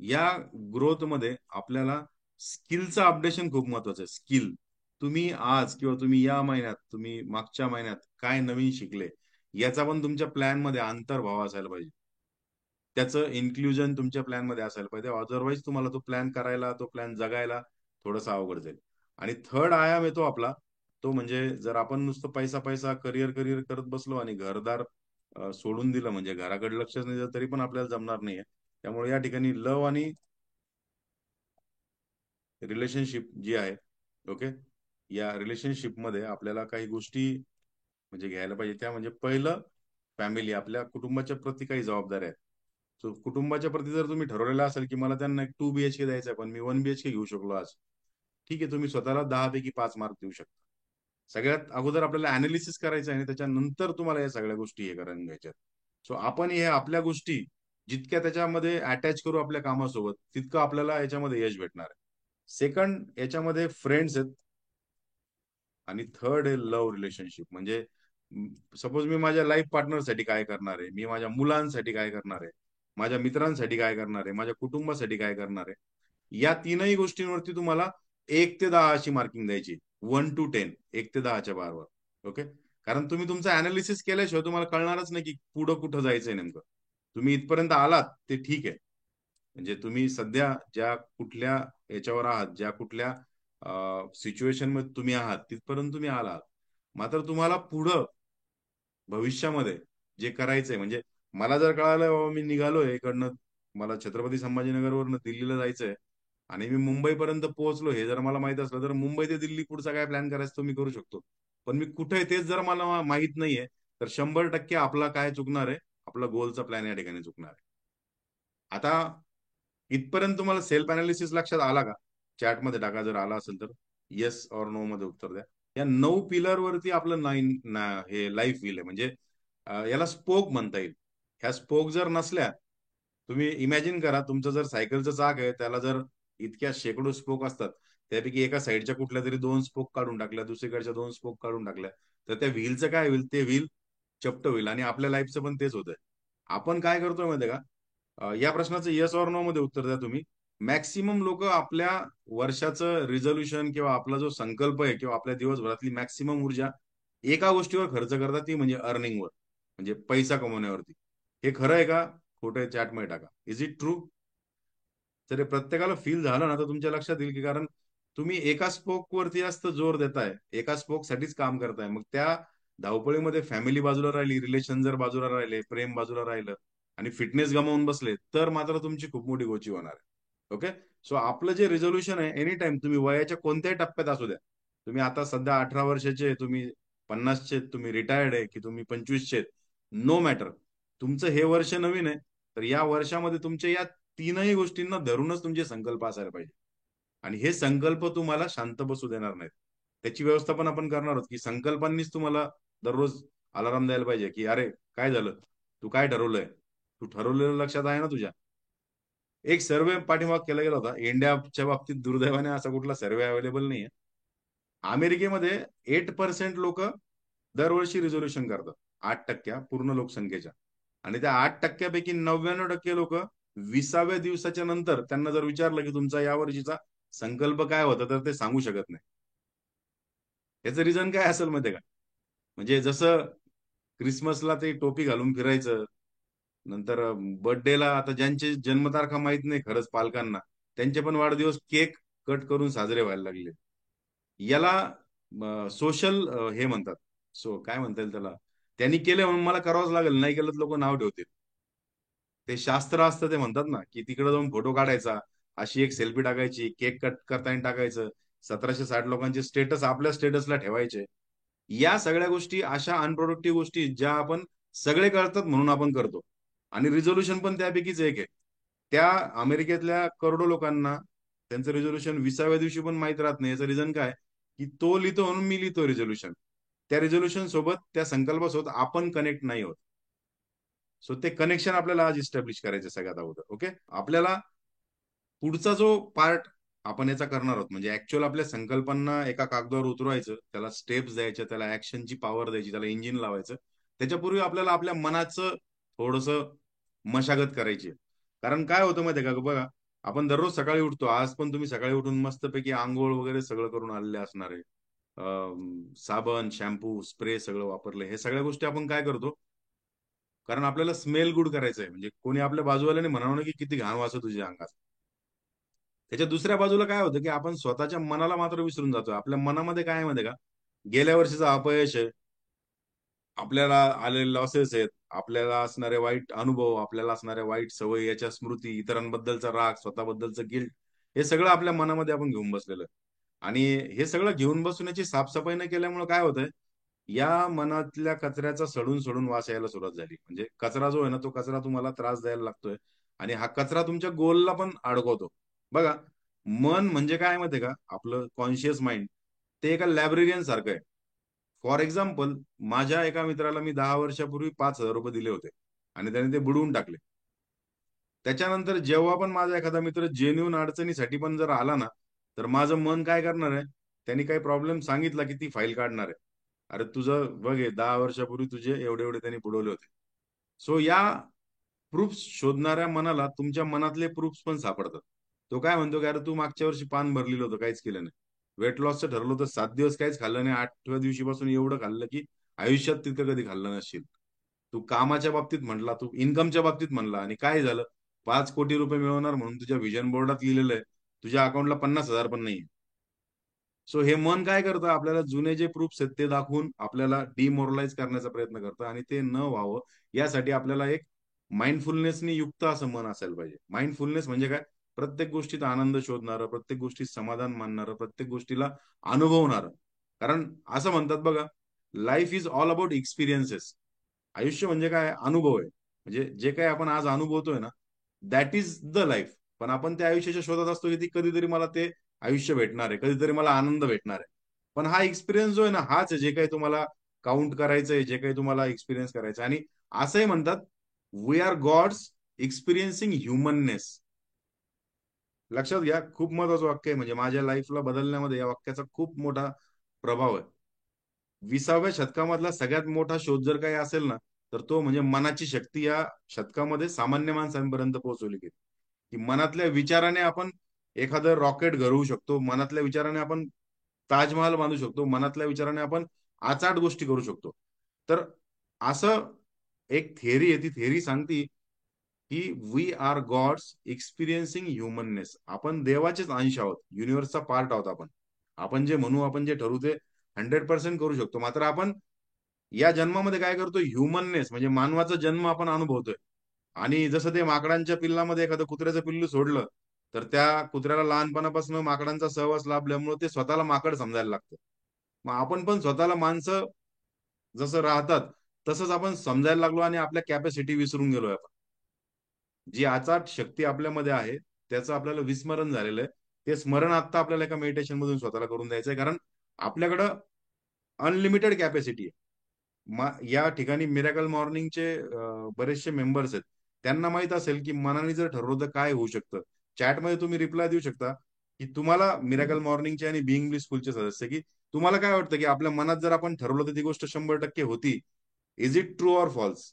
या ग्रोथ मध्ये आपल्याला स्किलचं अपडेशन खूप महत्वाचं आहे. स्किल तुम्ही आज किंवा तुम्ही या महिन्यात, तुम्ही मागच्या महिन्यात काय नवीन शिकले, याचा पण तुमच्या प्लॅन मध्ये अंतर्भाव असायला पाहिजे. त्याचं इन्क्ल्युजन तुमच्या प्लॅन मध्ये असायला पाहिजे. अदरवाईज तुम्हाला तो प्लॅन करायला, तो प्लॅन जगायला थोडंसं अवघड जाईल. आणि थर्ड आयाम येतो आपला, तो म्हणजे जर आपण नुसतं पैसा पैसा करिअर करिअर करत बसलो आणि घरदार सोडून दिलं, म्हणजे घराकडे लक्षच नाही दिलं, तरी पण आपल्याला जमणार नाहीये. त्यामुळे या ठिकाणी लव आणि रिलेशनशिप जी आहे, ओके, या रिलेशनशिपमध्ये आपल्याला काही गोष्टी म्हणजे घ्यायला पाहिजे. त्या म्हणजे पहिलं, फॅमिली, आपल्या कुटुंबाच्या प्रती काही जबाबदाऱ्या आहेत. सो कुटुंबाच्या प्रती जर तुम्ही ठरवलेलं असेल की मला त्यांना एक 2 BHK द्यायचा आहे, पण मी 1 BHK घेऊ शकलो आज, ठीक आहे, तुम्ही स्वतःला 10 पैकी 5 मार्क देऊ शकता. सगळ्यात अगोदर आपल्याला अनालिसिस करायचं आहे आणि त्याच्यानंतर तुम्हाला या सगळ्या गोष्टी हे करून घ्यायच्यात. सो आपण हे आपल्या गोष्टी जितक्या त्याच्यामध्ये अटॅच करू आपल्या कामासोबत, तितकं आपल्याला याच्यामध्ये यश भेटणार आहे. सेकंड याच्यामध्ये फ्रेंड्स आहेत. आणि थर्ड आहे लव्ह रिलेशनशिप. म्हणजे सपोज मी माझ्या लाईफ पार्टनरसाठी काय करणार आहे, मी माझ्या मुलांसाठी काय करणार आहे, माझ्या मित्रांसाठी काय करणार आहे, माझ्या कुटुंबासाठी काय करणार आहे, या तीनही गोष्टींवरती तुम्हाला 1 ते 10 अशी मार्किंग द्यायची. 1 to 10, 1 ते 10च्या बारवर. ओके. कारण तुम्ही तुमचं अनालिसिस केल्याशिवाय तुम्हाला कळणारच नाही की पुढं कुठं जायचंय नेमकं. तुम्ही इथपर्यंत आलात ते ठीक आहे. म्हणजे तुम्ही सध्या ज्या कुठल्या याच्यावर आहात, ज्या कुठल्या सिच्युएशन मध्ये तुम्ही आहात, तिथपर्यंत तुम्ही आलात. मात्र तुम्हाला पुढं भविष्यामध्ये जे करायचंय, म्हणजे मला जर कळालं बाबा मी निघालोय इकडनं, मला छत्रपती संभाजीनगरवरनं दिल्लीला जायचंय आणि मी मुंबईपर्यंत पोहोचलो, हे जर मला माहित असलं, तर मुंबई ते दिल्ली पुढचा काय प्लॅन करायचा तो मी करू शकतो. पण मी कुठे आहे तेच जर मला माहित नाहीये, तर 100% आपला काय चुकणार आहे, आपला गोलचा प्लॅन या ठिकाणी चुकणार आहे. आता इथपर्यंत तुम्हाला सेल्फ अनालिसिस लक्षात आला का? चॅटमध्ये टाका जर आला असेल तर. येस ऑर नो मध्ये उत्तर द्या. या 9 पिलर वरती आपलं हे लाईफ व्हील आहे. म्हणजे याला स्पोक म्हणता येईल. ह्या स्पोक जर नसल्या, तुम्ही इमॅजिन करा, तुमचं जर सायकलचं चाक आहे, त्याला जर इतक्या शेकडो स्पोक असतात, त्यापैकी एका साईडच्या कुठल्या तरी 2 स्पोक काढून टाकल्या, दुसरीकडच्या 2 स्पोक काढून टाकल्या, तर त्या व्हीलचं काय होईल? ते व्हील चपट होईल. आणि आपल्या लाईफचं पण तेच होतंय. आपण काय करतोय माहितीये का? या प्रश्नाचं येस ऑर नो मध्ये उत्तर द्या तुम्ही. मॅक्सिमम लोक आपल्या वर्षाचं रिझोल्युशन किंवा आपला जो संकल्प आहे किंवा आपल्या दिवसभरातली मॅक्सिमम ऊर्जा एका गोष्टीवर खर्च करतात, ती म्हणजे अर्निंगवर, म्हणजे पैसा कमवण्यावरती. हे खरं आहे का? खोटं आहे? चॅटमध्ये टाका. Is it true? तर हे प्रत्येकाला फील झालं ना, तर तुमच्या लक्षात येईल की, कारण तुम्ही एका स्पोक वरती जास्त जोर देताय, एका स्पोक साठीच काम करताय. मग त्या धावपळीमध्ये फॅमिली बाजूला राहिली, रिलेशन जर बाजूला राहिले, प्रेम बाजूला राहिलं आणि फिटनेस गमावून बसले, तर मात्र तुमची खूप मोठी गोची होणार आहे. ओके. सो आपलं जे रिझोल्युशन आहे, एनी टाइम तुम्ही वयाच्या कोणत्याही टप्प्यात असू द्या, तुम्ही आता सध्या 18 वर्षाचे, तुम्ही 50चे, तुम्ही रिटायर्ड आहे की तुम्ही 25चे, नो मॅटर, तुमचं हे वर्ष नवीन आहे. तर या वर्षामध्ये तुमच्या या तीनही गोष्टींना धरूनच तुमचे संकल्प असायला पाहिजे. आणि हे संकल्प तुम्हाला शांत बसू देणार नाहीत. त्याची व्यवस्था पण आपण करणार आहोत, की संकल्पांनीच तुम्हाला दररोज अलाराम द्यायला पाहिजे, की अरे काय झालं, तू काय ठरवलंय, तू ठरवलेलं लक्षात आहे ना तुझ्या. एक सर्वे पाठीमाग केला गेला होता इंडियाच्या बाबतीत. दुर्दैवाने असा कुठला सर्वे अवेलेबल नाहीये. अमेरिकेमध्ये 8% लोक दरवर्षी रिझोल्युशन करतात, 8% पूर्ण लोकसंख्येच्या. आणि त्या 8%पैकी 99% लोक 20व्या दिवसाच्या नंतर त्यांना जर विचारलं की तुमचा या वर्षीचा संकल्प काय होता, तर ते सांगू शकत नाही. याचं रिझन काय असेल माहितीये का? म्हणजे जसं क्रिसमसला ते टोपी घालून फिरायचं, नंतर बर्थडेला, आता ज्यांचे जन्मतारखा माहित नाही खरंच पालकांना, त्यांचे पण वाढदिवस केक कट करून साजरे व्हायला लागले. याला सोशल हे म्हणतात. काय म्हणता येईल त्याला? त्यांनी केलं म्हणून मला करावंच लागेल, नाही केलं तर लोक नाव ठेवतील. ते शास्त्र असतं, ते म्हणतात ना, की तिकडे जाऊन फोटो काढायचा, अशी एक सेल्फी टाकायची, केक कट करताना टाकायचं, 1760 लोकांचे स्टेटस आपल्या स्टेटसला ठेवायचे. या सगळ्या गोष्टी अशा अनप्रोडक्टिव्ह गोष्टी, ज्या आपण सगळे करतात म्हणून आपण करतो. आणि रिझोल्युशन पण त्यापैकीच एक आहे. त्या अमेरिकेतल्या करोडो लोकांना त्यांचं रिझोल्युशन 20व्या दिवशी पण माहित राहत नाही. याचं रिझन काय? की तो लिहितो म्हणून मी लिहितो रिझोल्युशन. त्या रिझोल्युशन सोबत, त्या संकल्पासोबत आपण कनेक्ट नाही होत. सो ते कनेक्शन आपल्याला आज इस्टॅब्लिश करायचं सगळ्यात अगोदर. ओके. आपल्याला पुढचा जो पार्ट आपण याचा करणार आहोत, म्हणजे ऍक्च्युअल आपल्या संकल्पांना एका कागदावर उतरवायचं, त्याला स्टेप्स द्यायच्या, त्याला ऍक्शनची पॉवर द्यायची, त्याला इंजिन लावायचं. त्याच्यापूर्वी आपल्याला आपल्या मनाचं थोडस मशागत करायची. कारण काय होतं माहितीये का, बघा, आपण दररोज सकाळी उठतो. आज पण तुम्ही सकाळी उठून मस्तपैकी अंघोळ वगैरे सगळं करून आलेले असणार आहे. साबण, शॅम्पू, स्प्रे सगळं वापरलंय. हे सगळ्या गोष्टी आपण काय करतो? कारण आपल्याला स्मेल गुड करायचं आहे. म्हणजे कोणी आपल्या बाजूवाल्याने म्हणावं ना, की किती घाण वास आहे तुझ्या अंगात. त्याच्या दुसऱ्या बाजूला काय होतं, की आपण स्वतःच्या मनाला मात्र विसरून जातो. आपल्या मनामध्ये काय आहे माहिती आहे का? गेल्या वर्षीचं अपयश आहे. आपल्याला आलेले लॉसेस आहेत, आपल्याला असणारे वाईट अनुभव, आपल्याला असणाऱ्या वाईट सवयी, याच्या स्मृती, इतरांबद्दलचा राग, स्वतःबद्दलचं गिल्ट, हे सगळं आपल्या मनामध्ये आपण घेऊन बसलेलं आहे. आणि हे सगळं घेऊन बसण्याची साफसफाई न केल्यामुळे काय होतंय, या मनातल्या कचऱ्याचा सडून सडून वास यायला सुरुवात झाली. म्हणजे कचरा जो आहे ना, तो कचरा तुम्हाला त्रास द्यायला लागतोय आणि हा कचरा तुमच्या गोलला पण अडकवतो. बघा, मन म्हणजे काय माहितीये का? आपलं कॉन्शियस माइंड, ते एका लायब्ररियन सारखं आहे. फॉर एक्झाम्पल, माझ्या एका मित्राला मी 10 वर्षापूर्वी ₹5,000 दिले होते आणि त्याने ते बुडवून टाकले. त्याच्यानंतर जेव्हा पण माझा एखादा मित्र जेन्युइन अडचणीसाठी पण जर आला ना, तर माझं मन काय करणार आहे, त्यांनी काही प्रॉब्लेम सांगितला की ती फाईल काढणार आहे. अरे तुझं बघ, हे 10 वर्षापूर्वी तुझे एवढे एवढे त्यांनी बुडवले होते. सो या प्रूफ्स शोधणाऱ्या मनाला तुमच्या मनातले प्रूफ्स पण सापडतात. तो काय म्हणतो की अरे तू मागच्या वर्षी पान भरलेलं होतं, काहीच केलं नाही. वेट लॉसचं ठरवलं होतं, 7 दिवस काहीच खाल्लं नाही, 8व्या दिवशीपासून एवढं खाल्लं की आयुष्यात तितकं कधी खाल्लं नसशील. तू कामाच्या बाबतीत म्हणला, तू इन्कमच्या बाबतीत म्हणला, आणि काय झालं? 5 कोटी रुपये मिळवणार म्हणून तुझ्या व्हिजन बोर्डात लिहिलेलं आहे, तुझ्या अकाउंटला 50,000 पण नाही. सो हे मन काय करतं, आपल्याला जुने जे प्रूफ्स आहेत ते दाखवून आपल्याला डिमोरलाइज करण्याचा प्रयत्न करतं, आणि ते न व्हावं यासाठी आपल्याला एक माइंडफुलनेसनी युक्त असं मन असायला पाहिजे. माइंडफुलनेस म्हणजे काय? प्रत्येक गोष्टीत आनंद शोधणारं, प्रत्येक गोष्टीत समाधान मानणारं, प्रत्येक गोष्टीला अनुभवणारं. कारण असं म्हणतात बघा, life is all about experiences. आयुष्य म्हणजे काय? अनुभव आहे. म्हणजे जे काही आपण आज अनुभवतोय ना, दॅट इज द लाईफ. पण आपण त्या आयुष्याच्या शोधात असतो, की ती कधीतरी मला ते आयुष्य भेटणार आहे, कधीतरी मला आनंद भेटणार आहे. पण हा एक्सपिरियन्स जो आहे ना, हाच आहे जे काही तुम्हाला काउंट करायचंय, जे काही तुम्हाला एक्सपिरियन्स करायचं. आणि असंही म्हणतात, वी आर गॉड्स एक्सपिरियन्सिंग ह्युमननेस. लक्षात घ्या, खूप महत्वाचं वाक्य आहे. म्हणजे माझ्या लाईफला बदलण्यामध्ये या वाक्याचा खूप मोठा प्रभाव आहे. 20व्या शतकामधला सगळ्यात मोठा शोध जर काही असेल ना, तर तो म्हणजे मनाची शक्ती या शतकामध्ये सामान्य माणसांपर्यंत पोहोचवली गेली. की मनातल्या विचाराने आपण एखादं रॉकेट घडवू शकतो. मनातल्या विचाराने आपण ताजमहाल बांधू शकतो. मनातल्या विचाराने आपण अचाट गोष्टी करू शकतो. तर असं एक थिअरी आहे. ती थिअरी सांगते की वी आर गॉड्स एक्सपिरियन्सिंग ह्युमननेस. आपण देवाचेच अंश आहोत. युनिव्हर्सचा पार्ट आहोत आपण. आपण जे म्हणू, आपण जे ठरवू ते 100% करू शकतो. मात्र आपण या जन्मामध्ये काय करतो? ह्युमननेस म्हणजे मानवाचा जन्म आपण अनुभवतोय. आणि जसं ते माकडांच्या पिल्लामध्ये एखादं कुत्र्याचं पिल्लू सोडलं, तर त्या कुत्र्याला लहानपणापासून माकडांचा सहवास लाभल्यामुळे ते स्वतःला माकड समजायला लागतं. मग आपण पण स्वतःला माणसं जसं राहतात, तसंच आपण समजायला लागलो आणि आपल्या कॅपॅसिटी विसरून गेलोय आपण. जी अचाट शक्ती आपल्यामध्ये आहे, त्याचं आपल्याला विस्मरण झालेलं आहे. ते स्मरण आता आपल्याला एका मेडिटेशन मधून स्वतःला करून द्यायचंय. कारण आपल्याकडं अनलिमिटेड कॅपॅसिटी आहे. या ठिकाणी मिरेकल मॉर्निंगचे बरेचसे मेंबर्स आहेत. त्यांना माहीत असेल, की मनाने जर ठरवलं तर काय होऊ शकतं. चॅटमध्ये तुम्ही रिप्लाय देऊ शकता, की तुम्हाला मिरेकल मॉर्निंगचे आणि बीइंग ब्लिसफुलचे सदस्य, की तुम्हाला काय वाटतं, की आपल्या मनात जर आपण ठरवलं तर ती गोष्ट 100% होती. Is it true or false?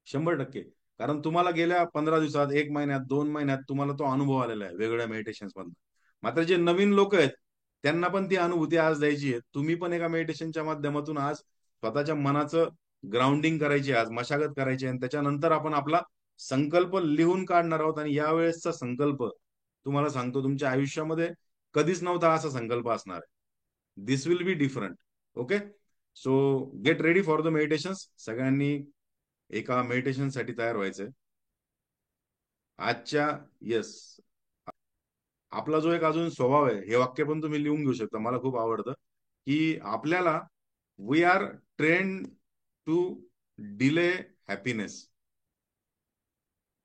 100%. कारण तुम्हाला गेल्या 15 दिवसात, 1 महिन्यात, 2 महिन्यात तुम्हाला तो अनुभव आलेला आहे वेगवेगळ्या मेडिटेशन्स मधून. मात्र जे नवीन लोक आहेत, त्यांना पण ती अनुभूती आज द्यायची आहे. तुम्ही पण एका मेडिटेशनच्या माध्यमातून आज स्वतःच्या मनाचं ग्राउंडिंग करायची, आज मशागत करायची, आणि त्याच्यानंतर आपण आपला संकल्प लिहून काढणार आहोत. आणि यावेळेसचा संकल्प तुम्हाला सांगतो, तुमच्या आयुष्यामध्ये कधीच नव्हता असा संकल्प असणार आहे. This will be different. Okay. So get ready for the meditations. सगळ्यांनी एका मेडिटेशन साठी तयार व्हायचंय आजच्या. येस. आपला जो एक अजून स्वभाव आहे, हे वाक्य पण तुम्ही लिहून घेऊ शकता, मला खूप आवडतं, की आपल्याला we are trained to delay happiness.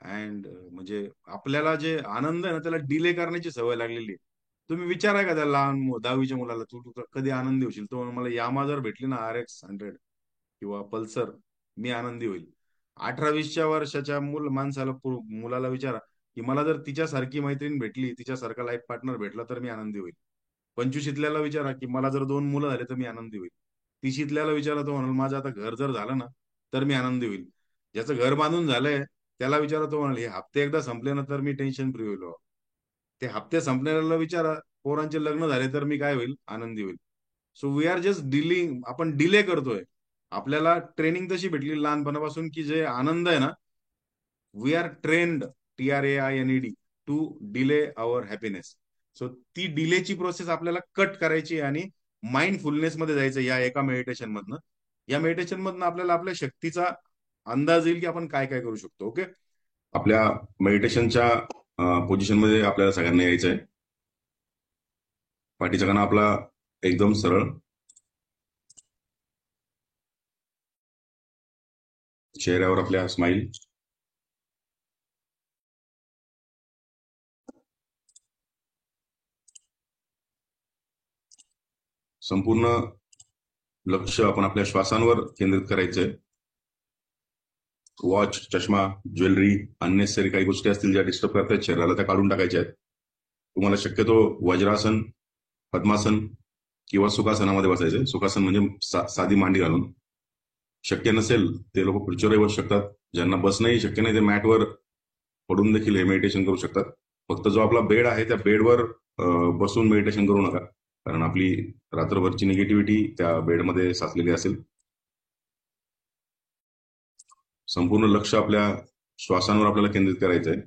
And म्हणजे आपल्याला जे आनंद आहे ना, त्याला डिले करण्याची सवय लागलेली आहे. तुम्ही विचाराय का त्या लहान 10वीच्या मुलाला, तू कधी आनंदी होशील? तो म्हणून मला यामा जर भेटली ना, RX 100 किंवा पल्सर, मी आनंदी होईल. 18-20च्या वर्षाच्या माणसाला, मुलाला विचारा, की मला जर तिच्यासारखी मैत्रीण भेटली, तिच्यासारखा लाईफ पार्टनर भेटला तर मी आनंदी होईल. 25ल्याला विचारा, की मला जर 2 मुलं झाले तर मी आनंदी होईल. 30ल्याला विचारा, तो म्हणाल माझं आता घर जर झालं ना तर मी आनंदी होईल. ज्याचं घर बांधून झालंय त्याला विचारा, तो म्हणाले हे हप्ते एकदा संपल्यानंतर मी टेन्शन फ्री होईल. ते हप्ते संपण्याला विचारा, पोरांचे लग्न झाले तर मी काय होईल, आनंदी होईल. So we are just delaying, आपण डिले करतोय. आपल्याला ट्रेनिंग तशी भेटली लहानपणापासून की जे आनंद आहे ना, we are trained, TRAINED, to delay our happiness. So ती डिलेची प्रोसेस आपल्याला कट करायची आणि माइंडफुलनेस मध्ये जायचं या एका मेडिटेशन मधनं. या मेडिटेशन मधनं आपल्याला आपल्या शक्तीचा अंदाज येईल की आपण काय काय करू शकतो. ओके, आपल्या मेडिटेशनच्या पोझिशन मध्ये आपल्याला सगळ्यांना यायचं आहे. पाठीचा कणा आपला एकदम सरळ, चेहऱ्यावर आपल्या स्माईल, संपूर्ण लक्ष आपण आपल्या श्वासांवर केंद्रित करायचंय. वॉच, चष्मा, ज्वेलरी, अननेसेसरी काही गोष्टी असतील ज्या डिस्टर्ब करतायत शरीराला, त्या काढून टाकायच्या आहेत. तुम्हाला शक्यतो वज्रासन, पद्मासन किंवा सुखासनामध्ये बसायचंय. सुखासन म्हणजे साधी मांडी घालून. शक्य नसेल ते लोक खुर्चीवरही बसू शकतात. ज्यांना बसणंही शक्य नाही ते मॅटवर पडून देखील हे मेडिटेशन करू शकतात. फक्त जो आपला बेड आहे त्या बेडवर बसून मेडिटेशन करू नका, कारण आपली रात्रभरची निगेटिव्हिटी त्या बेडमध्ये साचलेली असेल. संपूर्ण लक्ष आपल्या श्वासांवर आपल्याला केंद्रित करायचंय.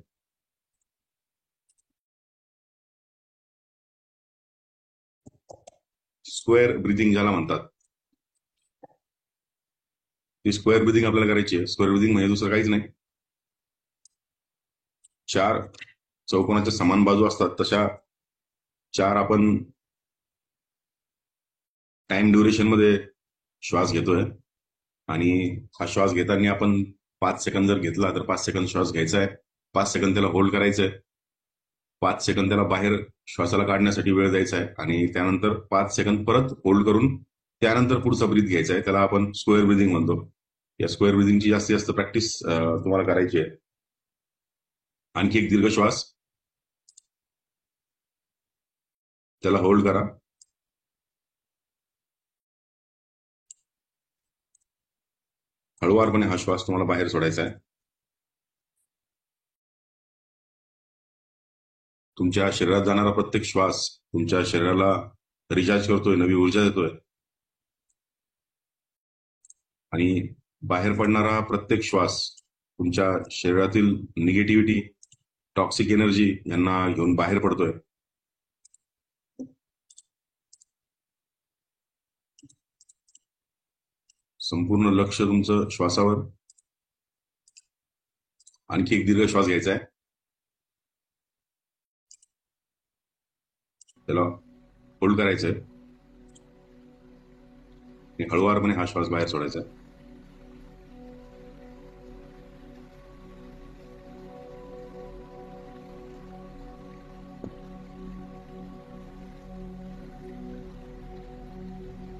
स्क्वेअर ब्रिदिंग ज्याला म्हणतात, ती स्क्वेअर ब्रिदिंग आपल्याला करायची आहे. स्क्वेअर ब्रिदिंग म्हणजे दुसरं काहीच नाही. 4 चौकोनाच्या समान बाजू असतात तशा 4 आपण टाइम ड्युरेशन मध्ये श्वास घेतोय. आणि हा श्वास घेताना आपण 5 सेकंद जर घेतला तर 5 सेकंद श्वास घ्यायचा आहे, 5 सेकंद त्याला होल्ड करायचंय, 5 सेकंद त्याला बाहेर श्वासाला काढण्यासाठी वेळ द्यायचा आहे, आणि त्यानंतर 5 सेकंद परत होल्ड करून त्यानंतर पुढचा ब्रीथ घ्यायचा आहे. त्याला आपण स्क्वेअर ब्रिदिंग म्हणतो. या स्क्वेअर ब्रिदिंगची जास्तीत जास्त प्रॅक्टिस तुम्हाला करायची आहे. आणखी एक दीर्घ श्वास, त्याला होल्ड करा. हळुवारपणे हा श्वास तुम्हाला बाहेर सोडायचा आहे. तुमच्या शरीरात जाणारा प्रत्येक श्वास तुमच्या शरीराला रिचार्ज करतोय, नवी ऊर्जा देतोय. आणि बाहेर पडणारा प्रत्येक श्वास तुमच्या शरीरातील निगेटिव्हिटी, टॉक्सिक एनर्जी यांना घेऊन बाहेर पडतोय. संपूर्ण लक्ष तुमचं श्वासावर. आणखी एक दीर्घ श्वास घ्यायचा आहे, त्याला होल्ड करायचंय आणि हळुवारपणे हा श्वास बाहेर सोडायचा आहे.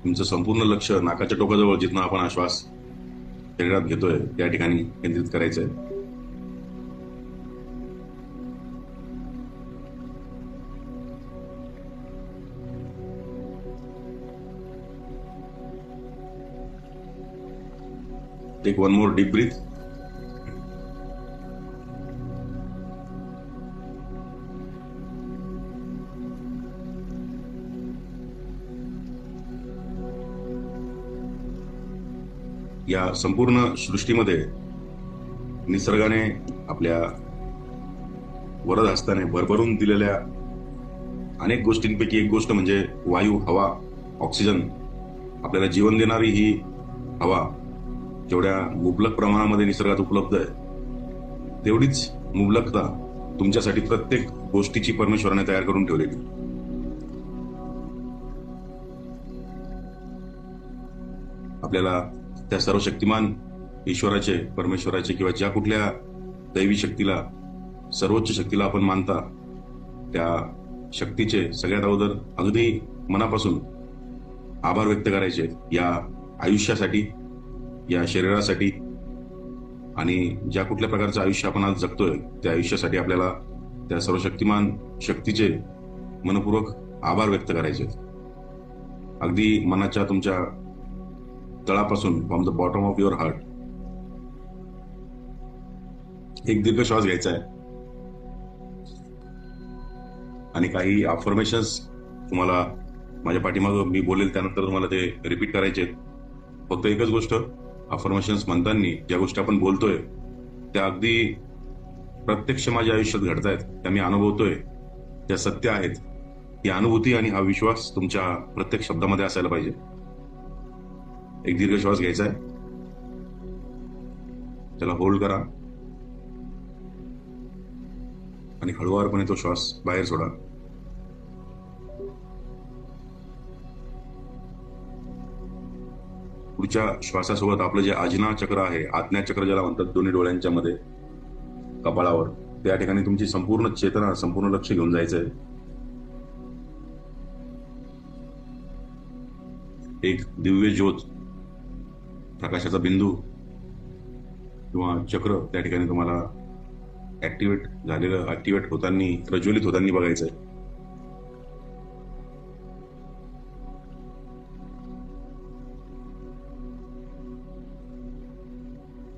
तुमचं संपूर्ण लक्ष नाकाच्या टोकाजवळ जिथं आपण हा श्वास शरीरात घेतोय त्या ठिकाणी केंद्रित करायचंय. Take one more deep breath. या संपूर्ण सृष्टीमध्ये निसर्गाने आपल्या वरद हस्ताने भरभरून दिलेल्या अनेक गोष्टींपैकी एक गोष्ट म्हणजे वायू, हवा, ऑक्सिजन. आपल्याला जीवन देणारी ही हवा जेवढ्या मुबलक प्रमाणामध्ये निसर्गात उपलब्ध आहे, तेवढीच मुबलकता तुमच्यासाठी प्रत्येक गोष्टीची परमेश्वराने तयार करून ठेवलेली. आपल्याला त्या सर्वशक्तिमान ईश्वराचे, परमेश्वराचे किंवा ज्या कुठल्या दैवी शक्तीला, सर्वोच्च शक्तीला आपण मानता, त्या शक्तीचे सगळ्यात अगोदर अगदी मनापासून आभार व्यक्त करायचे या आयुष्यासाठी, या शरीरासाठी, आणि ज्या कुठल्या प्रकारचं आयुष्य आपण आज जगतोय त्या आयुष्यासाठी आपल्याला त्या सर्वशक्तिमान शक्तीचे मनपूर्वक आभार व्यक्त करायचे. अगदी मनाच्या तुमच्या तळापासून, from the bottom of your heart. एक दीर्घ श्वास घ्यायचा आहे आणि काही अफर्मेशन्स तुम्हाला माझ्या पाठीमागं मी बोलेल त्यानंतर तुम्हाला ते रिपीट करायचे आहेत. फक्त एकच गोष्ट, अफर्मेशन्स म्हणताना ज्या गोष्टी आपण बोलतोय त्या अगदी प्रत्यक्ष माझ्या आयुष्यात घडतायत, त्या मी अनुभवतोय, त्या सत्य आहेत. ही अनुभूती आणि हा विश्वास तुमच्या प्रत्येक शब्दामध्ये असायला पाहिजे. एक दीर्घ श्वास घ्यायचा आहे, त्याला होल्ड करा आणि हळुवारपणे तो श्वास बाहेर सोडा. पुढच्या श्वासासोबत आपलं जे आज्ञा चक्र आहे, आज्ञा चक्र ज्याला म्हणतात, दोन्ही डोळ्यांच्या मध्ये कपाळावर, त्या ठिकाणी तुमची संपूर्ण चेतना, संपूर्ण लक्ष घेऊन जायचंय. एक दिव्य ज्योत, प्रकाशाचा बिंदू किंवा चक्र त्या ठिकाणी तुम्हाला ऍक्टिव्हेट होताना, प्रज्वलित होताना बघायचंय.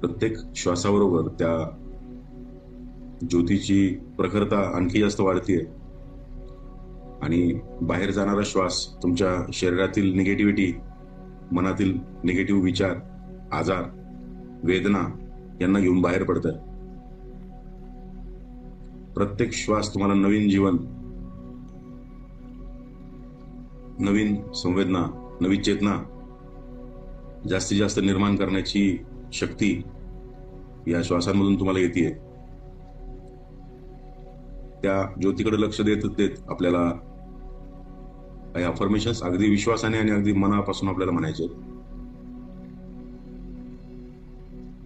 प्रत्येक श्वासाबरोबर त्या ज्योतीची प्रखरता आणखी जास्त वाढतीये आणि बाहेर जाणारा श्वास तुमच्या शरीरातील निगेटिव्हिटी, मनातील निगेटिव्ह विचार, आजार, वेदना यांना घेऊन बाहेर पडतंय. प्रत्येक श्वास तुम्हाला नवीन जीवन, नवीन संवेदना, नवी चेतना जास्तीत जास्त निर्माण करण्याची शक्ती या श्वासांमधून तुम्हाला येते. त्या ज्योतीकडे लक्ष देत देत आपल्याला काही अफर्मेशन्स अगदी विश्वासाने आणि अगदी मनापासून आपल्याला म्हणायचे.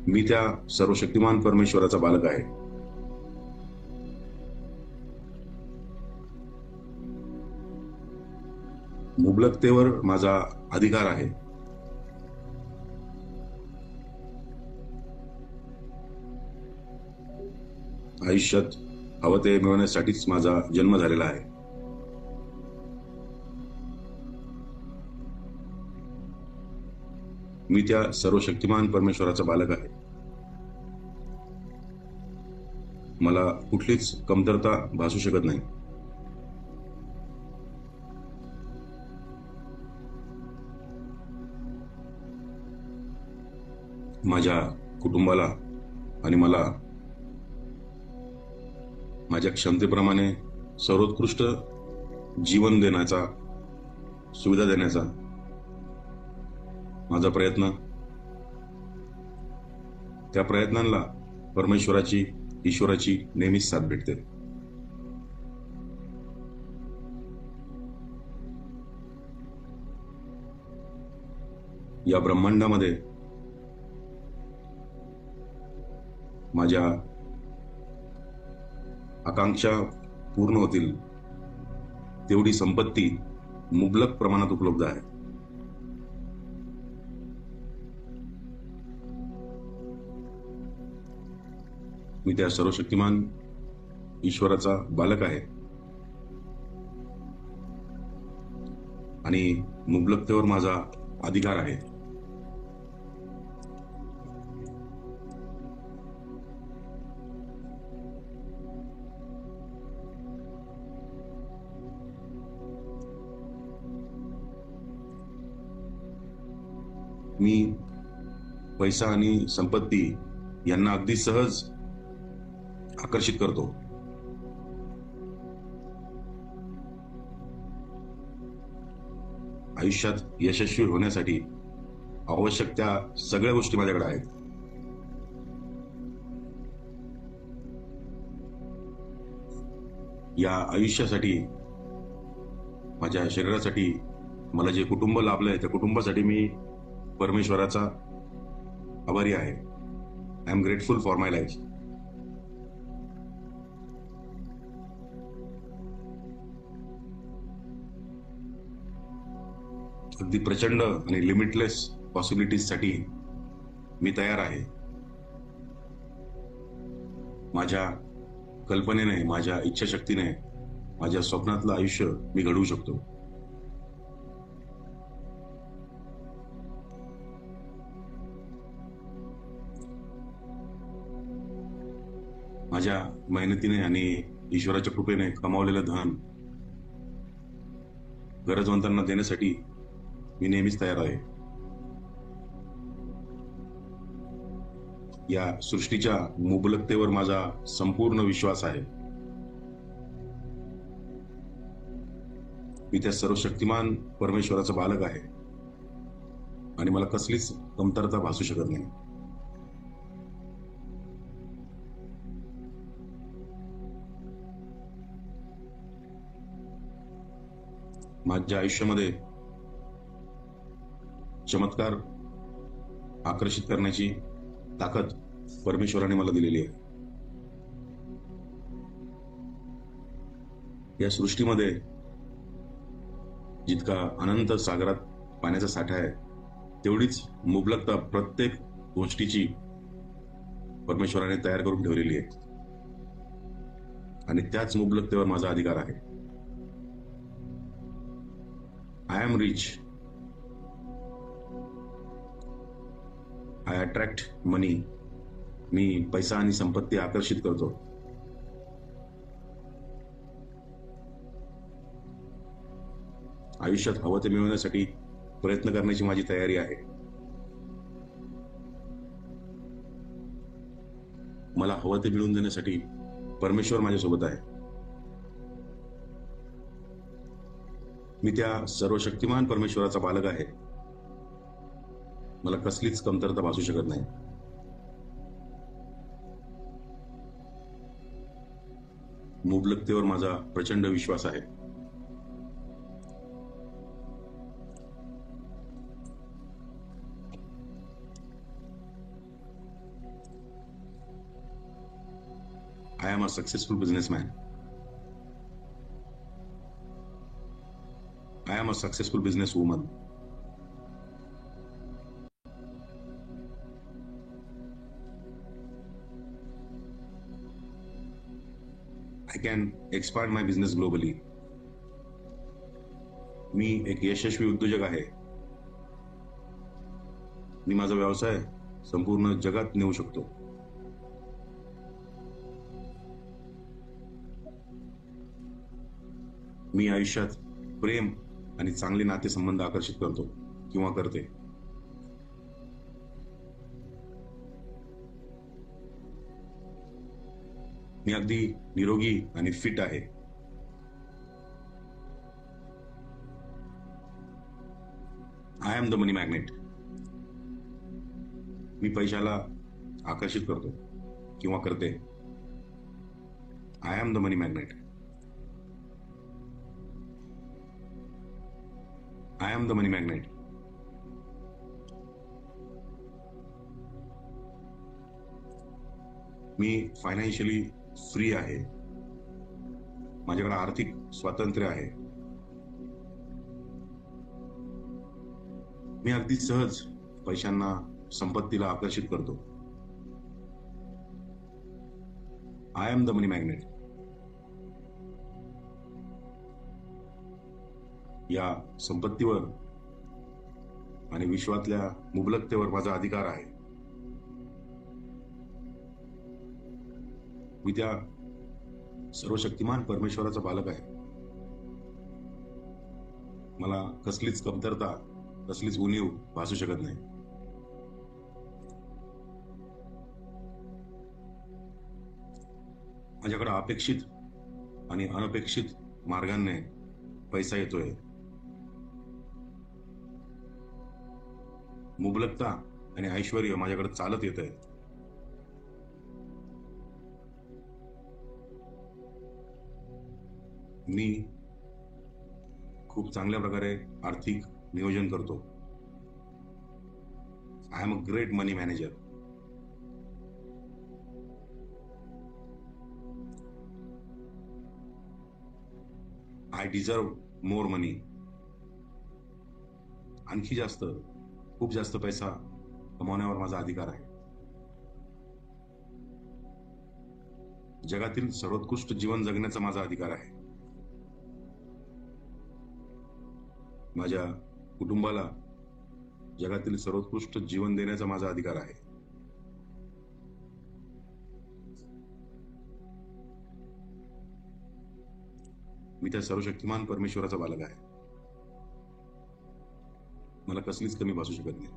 मी त्या सर्वशक्तिमान परमेश्वराचा बालक आहे. मुबलकतेवर माझा अधिकार आहे. आयुष्यात हवं ते मिळवण्यासाठीच माझा जन्म झालेला आहे. मी त्या सर्वशक्तिमान परमेश्वराचा बालक आहे. मला कुठलीच कमतरता भासू शकत नाही. माझ्या कुटुंबाला आणि मला माझ्या क्षमतेप्रमाणे सर्वोत्कृष्ट जीवन देण्याचा, सुविधा देण्याचा माझा प्रयत्न, त्या प्रयत्नांना परमेश्वराची, ईश्वराची नेहमीच साथ भेटते. या ब्रह्मांडामध्ये माझ्या आकांक्षा पूर्ण होतील तेवढी संपत्ती मुबलक प्रमाणात उपलब्ध आहे. मी त्या सर्वशक्तिमान ईश्वराचा बालक आहे आणि मुबलकतेवर माझा अधिकार आहे. मी पैसा आणि संपत्ती यांना अगदी सहज आकर्षित करतो. आयुष्यात यशस्वी होण्यासाठी आवश्यक त्या सगळ्या गोष्टी माझ्याकडे आहेत. या आयुष्यासाठी, माझ्या शरीरासाठी मला जे कुटुंब लाभलंय त्या कुटुंबासाठी मी परमेश्वराचा आभारी आहे. I am grateful for my life. अगदी प्रचंड आणि लिमिटलेस पॉसिबिलिटीज साठी मी तयार आहे. माझ्या कल्पनेने, माझ्या इच्छाशक्तीने माझ्या स्वप्नातलं आयुष्य मी घडवू शकतो. माझ्या मेहनतीने आणि ईश्वराच्या कृपेने कमावलेलं धन गरजवंतांना देण्यासाठी मी नेहमीच तयार आहे. या सृष्टीच्या मुबलकतेवर माझा संपूर्ण विश्वास आहे. मी त्या सर्वशक्तिमान परमेश्वराचा बालक आहे आणि मला कसलीच कमतरता भासू शकत नाही. माझ्या आयुष्यामध्ये चमत्कार आकर्षित करण्याची ताकद परमेश्वराने मला दिलेली आहे. या सृष्टीमध्ये जितका अनंत सागरात पाण्याचा साठा आहे, तेवढीच मुबलकता प्रत्येक गोष्टीची परमेश्वराने तयार करून ठेवलेली आहे आणि त्याच मुबलकतेवर माझा अधिकार आहे. I am rich. I attract money. मी पैसा आणि संपत्ती आकर्षित करतो. आयुष्यात हवं ते मिळवण्यासाठी प्रयत्न करण्याची माझी तयारी आहे. मला हवं ते मिळवून देण्यासाठी परमेश्वर माझ्यासोबत आहे. मी त्या सर्वशक्तिमान परमेश्वराचा बालक आहे. मला कसलीच कमतरता भासू शकत नाही. मुबलकतेवर माझा प्रचंड विश्वास आहे. I am a successful businessman. I am a successful businesswoman. I can expand my business globally. मी एक यशस्वी उद्योजक आहे. मी माझा व्यवसाय संपूर्ण जगात नेऊ शकतो. मी आयुष्यात प्रेम आणि चांगले नातेसंबंध आकर्षित करतो किंवा करते. मी अगदी निरोगी आणि फिट आहे. I am the money magnet. मी पैशाला आकर्षित करतो किंवा करते. I am the money magnet. I am the money magnet. मी फायनान्शियली फ्री आहे. माझ्याकडे आर्थिक स्वातंत्र्य आहे. मी अगदी सहज पैशांना संपत्तीला आकर्षित करतो. I am the money magnet. या संपत्तीवर आणि विश्वातल्या मुबलकतेवर माझा अधिकार आहे. मी त्या सर्वशक्तिमान परमेश्वराचा बालक आहे. मला कसलीच कमतरता, कसलीच उणीव भासू शकत नाही. माझ्याकडे अपेक्षित आणि अनपेक्षित मार्गाने पैसा येतोय. मुबलकता आणि ऐश्वर्य माझ्याकडे चालत येत आहे. मी खूप चांगल्या प्रकारे आर्थिक नियोजन करतो. I am a great money manager. I deserve more money. आणखी जास्त, खूप जास्त पैसा कमावण्यावर माझा अधिकार आहे. जगातील सर्वोत्कृष्ट जीवन जगण्याचा माझा अधिकार आहे. माझ्या कुटुंबाला जगातील सर्वोत्कृष्ट जीवन देण्याचा माझा अधिकार आहे. मी त्या सर्वशक्तिमान परमेश्वराचा बालक आहे. मला कसलीच कमी भासू शकत नाही.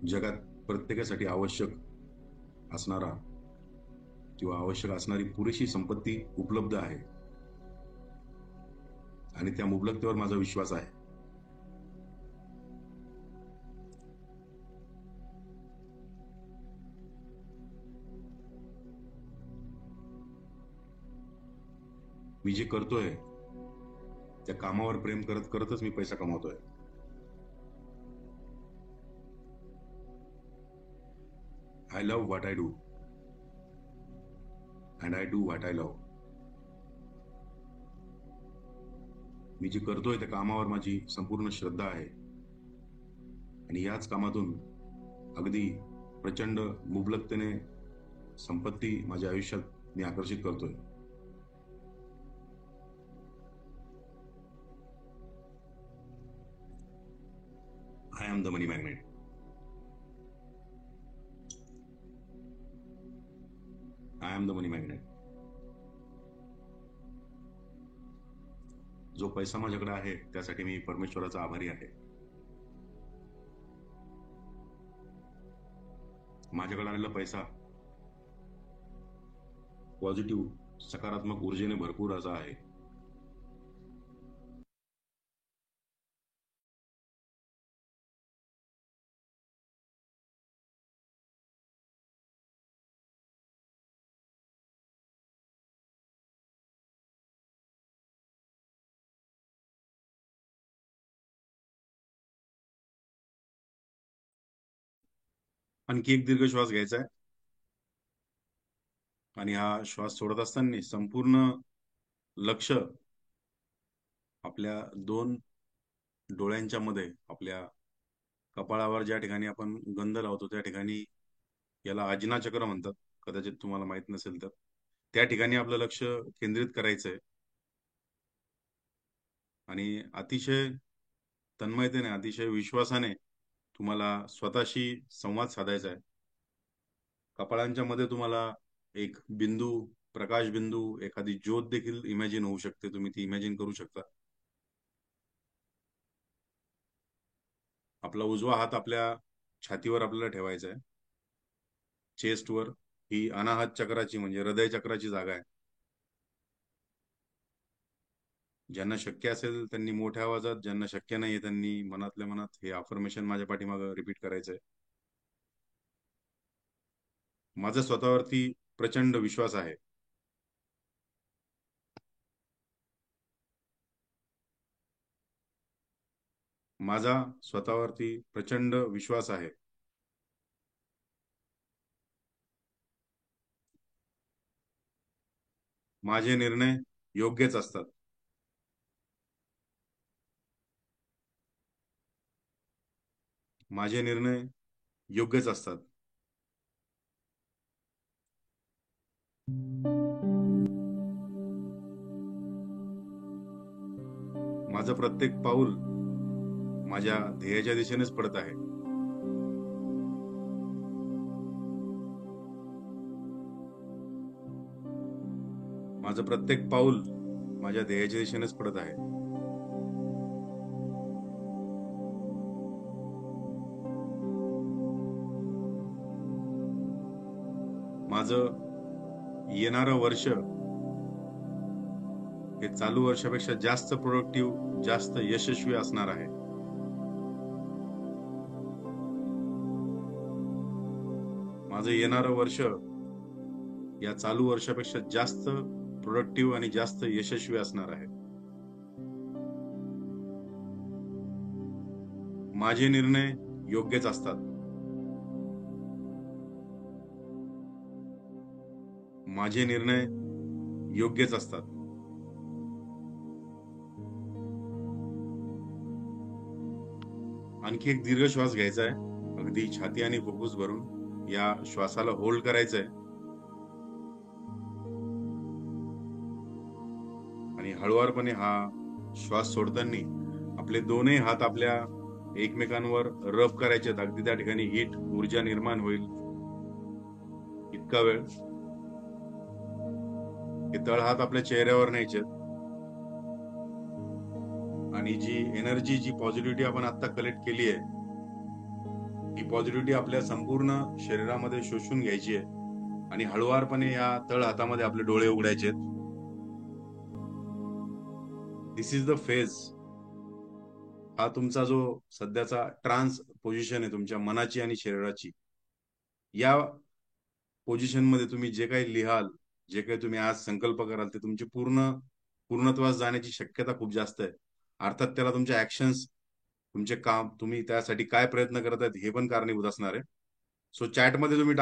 जगात प्रत्येकासाठी आवश्यक असणारा किंवा आवश्यक असणारी पुरेशी संपत्ती उपलब्ध आहे आणि त्या मुबलकतेवर माझा विश्वास आहे. मी जे करतोय त्या कामावर प्रेम करत करतच मी पैसा कमावतोय. I love what I do and I do what I love. मी जे करतोय त्या कामावर माझी संपूर्ण श्रद्धा आहे आणि याच कामातून अगदी प्रचंड मुबलकतेने संपत्ती माझ्या आयुष्यात मी आकर्षित करतोय. I am the money magnet. I am the money magnet. जो पैसा माझ्याकडे आहे त्यासाठी मी परमेश्वराचा आभारी आहे. माझ्याकडे आलेला पैसा पॉझिटिव्ह सकारात्मक ऊर्जेने भरपूर असा आहे. आणखी एक दीर्घ श्वास घ्यायचा आहे आणि हा श्वास सोडत असताना संपूर्ण लक्ष आपल्या दोन डोळ्यांच्या मध्ये, आपल्या कपाळावर ज्या ठिकाणी आपण गंध लावतो त्या ठिकाणी, याला आज्ञा चक्र म्हणतात, कदाचित तुम्हाला माहित नसेल तर, त्या ठिकाणी आपलं लक्ष केंद्रित करायचंय आणि अतिशय तन्मयतेने, अतिशय विश्वासाने तुम्हाला स्वतःशी संवाद साधायचा आहे. कपाळांच्या मध्ये तुम्हाला एक बिंदू, प्रकाश बिंदू, एखादी ज्योत देखील इमॅजिन होऊ शकते. तुम्ही ती इमॅजिन करू शकता. आपला उजवा हात आपल्या छातीवर आपल्याला ठेवायचा आहे, चेस्टवर. ही अनाहत चक्राची म्हणजे हृदय चक्राची जागा आहे. ज्यांना शक्य असेल त्यांनी मोठ्या आवाजात, ज्यांना शक्य नाही त्यांनी मनातल्या मनात हे अफर्मेशन माझ्या पाठीमागं रिपीट करायचंय. माझा स्वतःवरती प्रचंड विश्वास आहे. माझा स्वतःवरती प्रचंड विश्वास आहे. माझे निर्णय योग्यच असतात. माझे निर्णय योग्यच असतात. माझं प्रत्येक पाऊल माझ्या ध्येयाच्या दिशेनेच पडत आहे. माझं प्रत्येक पाऊल माझ्या ध्येयाच्या दिशेनेच पडत आहे. माझं येणारं वर्ष हे चालू वर्षापेक्षा जास्त प्रोडक्टिव्ह, जास्त यशस्वी असणार आहे. माझं येणारं वर्ष या चालू वर्षापेक्षा जास्त प्रोडक्टिव्ह आणि जास्त यशस्वी असणार आहे. माझे निर्णय योग्यच असतात. माझे निर्णय योग्यच असतात. आणखी एक दीर्घ श्वास घ्यायचा आहे, अगदी छाती आणि फुफ्फुस भरून या श्वासाला होल्ड करायचंय आणि हळुवारपणे हा श्वास सोडताना आपले दोनही हात आपल्या एकमेकांवर रब करायचे. अगदी त्या ठिकाणी हीट ऊर्जा निर्माण होईल इतका वेळ हे तळहात आपल्या चेहऱ्यावर न्यायचे आणि जी एनर्जी, जी पॉझिटिव्हिटी आपण आता कलेक्ट केली आहे, ही पॉझिटिव्हिटी आपल्या संपूर्ण शरीरामध्ये शोषून घ्यायची आहे आणि हळुवारपणे या तळ हातामध्ये आपले डोळे उघडायचे. दिस इज द फेज. हा तुमचा जो सध्याचा ट्रान्स पोझिशन आहे तुमच्या मनाची आणि शरीराची. या पोझिशन मध्ये तुम्ही जे काही लिहाल, जे काही तुम्ही आज संकल्प कराल, ते तुमची पूर्णत्वास जाण्याची शक्यता खूप जास्त आहे. अर्थात त्याला तुमच्या ऍक्शन्स, तुमचे काम, तुम्ही त्यासाठी काय प्रयत्न करत आहेत हे पण कारणीभूत असणार आहे. सो चॅट मध्ये तुम्ही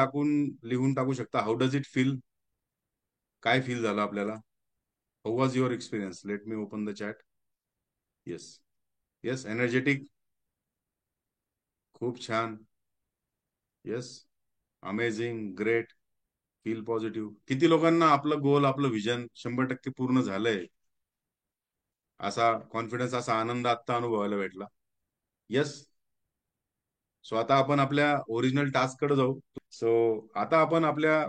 लिहून टाकू शकता, हाऊ डज इट फील. काय फील झालं आपल्याला, how was your experience. Let me open the chat. Yes, yes, energetic, खूप छान. Yes, amazing, great, feel positive. किती लोकांना आपलं गोल, आपलं विजन 100% पूर्ण झालंय, असा कॉन्फिडन्स, असा आनंद आत्ता अनुभवायला भेटला. येस. सो आता आपण आपल्या ओरिजिनल टास्क कडे जाऊ. सो आता आपण आपल्या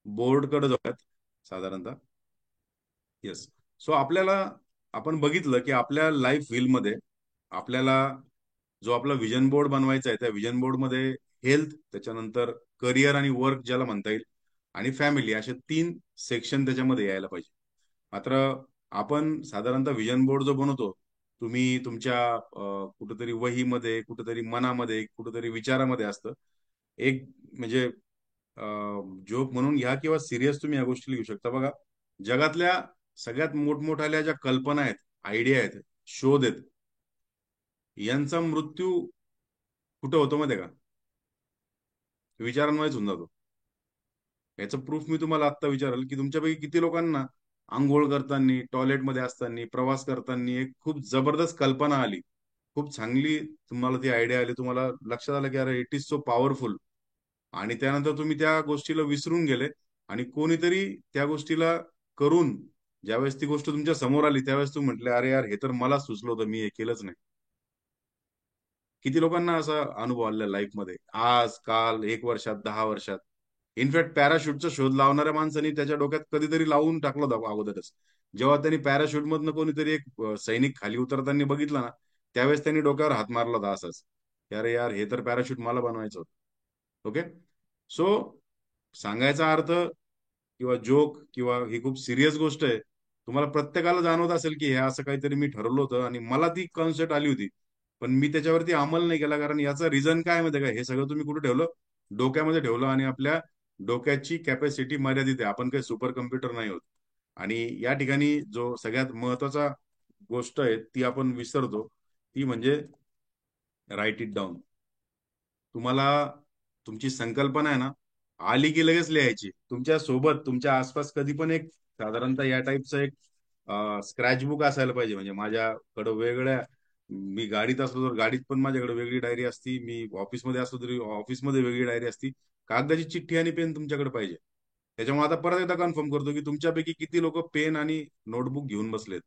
बोर्ड कडे जाऊयात साधारणतः. येस. सो आपण बघितलं की आपल्या लाईफ व्हीलमध्ये आपल्याला जो आपला विजन बोर्ड बनवायचा आहे, त्या विजन बोर्ड मध्ये हेल्थ, त्याच्यानंतर करिअर आणि वर्क ज्याला म्हणता येईल, आणि फॅमिली, असे 3 सेक्शन त्याच्यामध्ये यायला पाहिजे. मात्र आपण साधारणतः विजन बोर्ड जो बनवतो, तुम्ही तुमच्या कुठेतरी वहीमध्ये, कुठेतरी मनामध्ये, कुठेतरी विचारामध्ये असतं एक, म्हणजे जोक म्हणून घ्या किंवा सिरियस तुम्ही या गोष्टी घेऊ शकता. बघा, जगातल्या सगळ्यात मोठमोठ्याल्या ज्या कल्पना आहेत, आयडिया आहेत, शोध आहेत, यांचा मृत्यू कुठं होतो माहिती आहे का? विचारांमुळेच होऊन जातो. याचं प्रूफ मी तुम्हाला आत्ता विचाराल की तुमच्यापैकी किती लोकांना आंघोळ करताना, टॉयलेटमध्ये असताना, प्रवास करताना एक खूप जबरदस्त कल्पना आली, खूप चांगली तुम्हाला ती आयडिया आली, तुम्हाला लक्षात आलं की अरे इट इज सो पॉवरफुल, आणि त्यानंतर तुम्ही त्या गोष्टीला विसरून गेले आणि कोणीतरी त्या गोष्टीला करून ज्यावेळेस ती गोष्ट तुमच्या समोर आली त्यावेळेस तुम्ही म्हटले, अरे यार हे तर मला सुचलं होतं, मी हे केलंच नाही. किती लोकांना असा अनुभव आलेला लाईफमध्ये, आज, काल, 1 वर्षात, 10 वर्षात. इनफॅक्ट पॅराशूटचा शोध लावणाऱ्या माणसाने त्याच्या डोक्यात कधीतरी लावून टाकलं होतं अगोदरच. जेव्हा त्यांनी पॅराशूट मधनं कोणीतरी एक सैनिक खाली उतरताना बघितला ना, त्यावेळेस त्यांनी डोक्यावर हात मारला होता असाच, की अरे यार हे तर पॅराशूट मला बनवायचं होतं. ओके. सो सांगायचा अर्थ किंवा जोक किंवा ही खूप सिरियस गोष्ट आहे. तुम्हाला प्रत्येकाला जाणवत असेल की हे असं काहीतरी मी ठरवलं होतं आणि मला ती कॉन्सेप्ट आली होती, पण मी त्याच्यावरती अंमल नाही केला. कारण याचं रिझन काय माहिती का, हे सगळं तुम्ही कुठे ठेवलं, डोक्यामध्ये ठेवलं, आणि आपल्या डोक्याची कॅपॅसिटी मर्यादित आहे. आपण काही सुपर कम्प्युटर नाही होत. आणि या ठिकाणी जो सगळ्यात महत्वाचा गोष्ट आहे ती आपण विसरतो, ती म्हणजे राईट इट डाऊन. तुम्हाला तुमची संकल्पना आहे ना, आली की लगेच लिहायची. तुमच्या सोबत, तुमच्या आसपास कधी पण एक साधारणतः या टाईपचं एक स्क्रॅच बुक असायला पाहिजे. म्हणजे माझ्याकडं वेगळ्या, मी गाडीत असलो तर गाडीत पण माझ्याकडे वेगळी डायरी असती, मी ऑफिसमध्ये असलो तरी ऑफिसमध्ये वेगळी डायरी असती. कागदाची चिठ्ठी आणि पेन तुमच्याकडे पाहिजे. त्याच्यामुळे आता परत एकदा कन्फर्म करतो की तुमच्यापैकी किती लोक पेन आणि नोटबुक घेऊन बसलेत.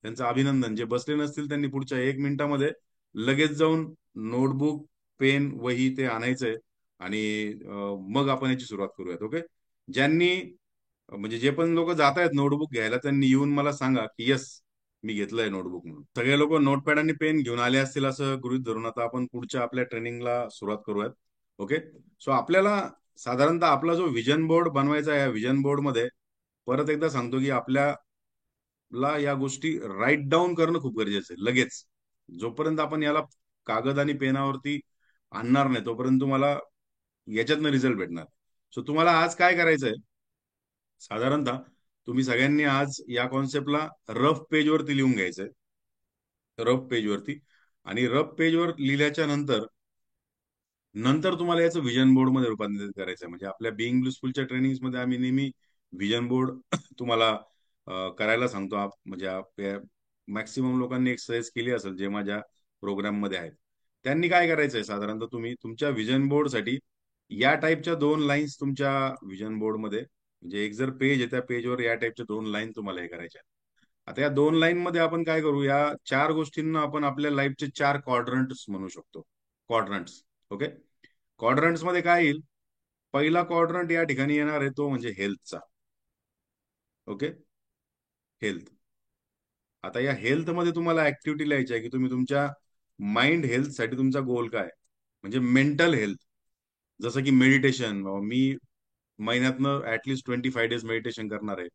त्यांचं अभिनंदन. जे बसले नसतील त्यांनी पुढच्या 1 मिनिटामध्ये लगेच जाऊन नोटबुक, पेन, वही ते आणायचंय आणि मग आपण याची सुरुवात करूयात. ओके. ज्यांनी म्हणजे जे पण लोक जात आहेत नोटबुक घ्यायला, त्यांनी येऊन मला सांगा की येस, मी घेतलंय नोटबुक म्हणून. सगळे लोक नोटपॅड आणि पेन घेऊन आले असतील असं गृहीत धरून आता आपण पुढच्या आपल्या ट्रेनिंगला सुरुवात करूयात. ओके. सो आपल्याला साधारणतः आपला जो विजन बोर्ड बनवायचा आहे, या विजन बोर्ड मध्ये परत एकदा सांगतो की आपल्याला या गोष्टी राईट डाऊन करणं खूप गरजेचं आहे लगेच. जोपर्यंत आपण याला कागद आणि पेनावरती आणणार नाही तोपर्यंत तुम्हाला याच्यातनं रिझल्ट भेटणार. सो तुम्हाला आज काय करायचंय, साधारणतः तुम्ही सगळ्यांनी आज या कॉन्सेप्टला रफ पेजवरती लिहून घ्यायचंय. रफ पेजवरती. आणि रफ पेजवर लिहिल्याच्या नंतर नंतर तुम्हाला याचं विजन बोर्ड मध्ये रूपांतरित करायचं आहे. म्हणजे आपल्या बिईंग ब्लिसफुलच्या ट्रेनिंग्स मध्ये आम्ही नेहमी विजन बोर्ड तुम्हाला करायला सांगतो. म्हणजे मॅक्सिमम लोकांनी एक्सरसाइज केली असेल जे माझ्या प्रोग्राम मध्ये आहेत. त्यांनी काय करायचंय, साधारणतः तुम्ही तुमच्या विजन बोर्ड साठी या टाईपच्या 2 लाईन्स तुमच्या विजन बोर्ड मध्ये, म्हणजे एक जर पेज आहे त्या पेजवर या टाईपच्या 2 लाईन तुम्हाला हे करायच्या आहेत. आता या 2 लाईन मध्ये आपण काय करू, या 4 गोष्टींना आपण आपल्या लाईफचे 4 क्वाड्रंट्स म्हणू शकतो. क्वाड्रंट्स. ओके. क्वाड्रंट्स मध्ये काय येईल, पहिला क्वाड्रंट या ठिकाणी येणार आहे तो म्हणजे हेल्थचा. ओके. हेल्थ. आता या हेल्थमध्ये तुम्हाला ऍक्टिव्हिटी लिहायची आहे की तुम्ही तुमच्या माइंड हेल्थसाठी तुमचा गोल काय आहे? म्हणजे मेंटल हेल्थ. जसं की मेडिटेशन, मी महिन्यातनं ऍटलीस्ट 25 डेज मेडिटेशन करणार आहे.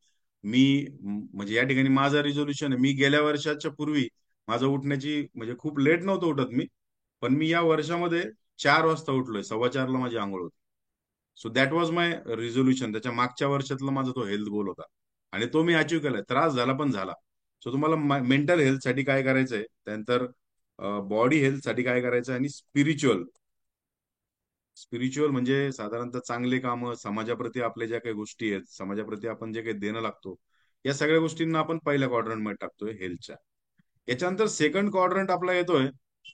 मी म्हणजे या ठिकाणी माझं रिझोल्युशन आहे, मी गेल्या वर्षाच्या पूर्वी माझं उठण्याची म्हणजे खूप लेट नव्हतं उठत मी, पण मी या वर्षामध्ये 4 वाजता उठलोय, 4:15ला माझी आंघोळ होती. So that was my resolution. त्याच्या मागच्या वर्षातला माझा तो हेल्थ गोल होता आणि तो मी अचीव्ह केलाय. त्रास झाला पण झाला. सो तुम्हाला मेंटल हेल्थसाठी काय करायचंय, त्यानंतर बॉडी हेल्थसाठी काय करायचं आणि स्पिरिच्युअल. स्पिरिच्युअल म्हणजे साधारणतः चांगले कामं, समाजाप्रती आपल्या ज्या काही गोष्टी आहेत, समाजाप्रती आपण जे काही देणं लागतो, या सगळ्या गोष्टींना आपण पहिल्या क्वाड्रंटमध्ये टाकतोय हेल्थच्या. याच्यानंतर सेकंड क्वाड्रंट आपला येतोय,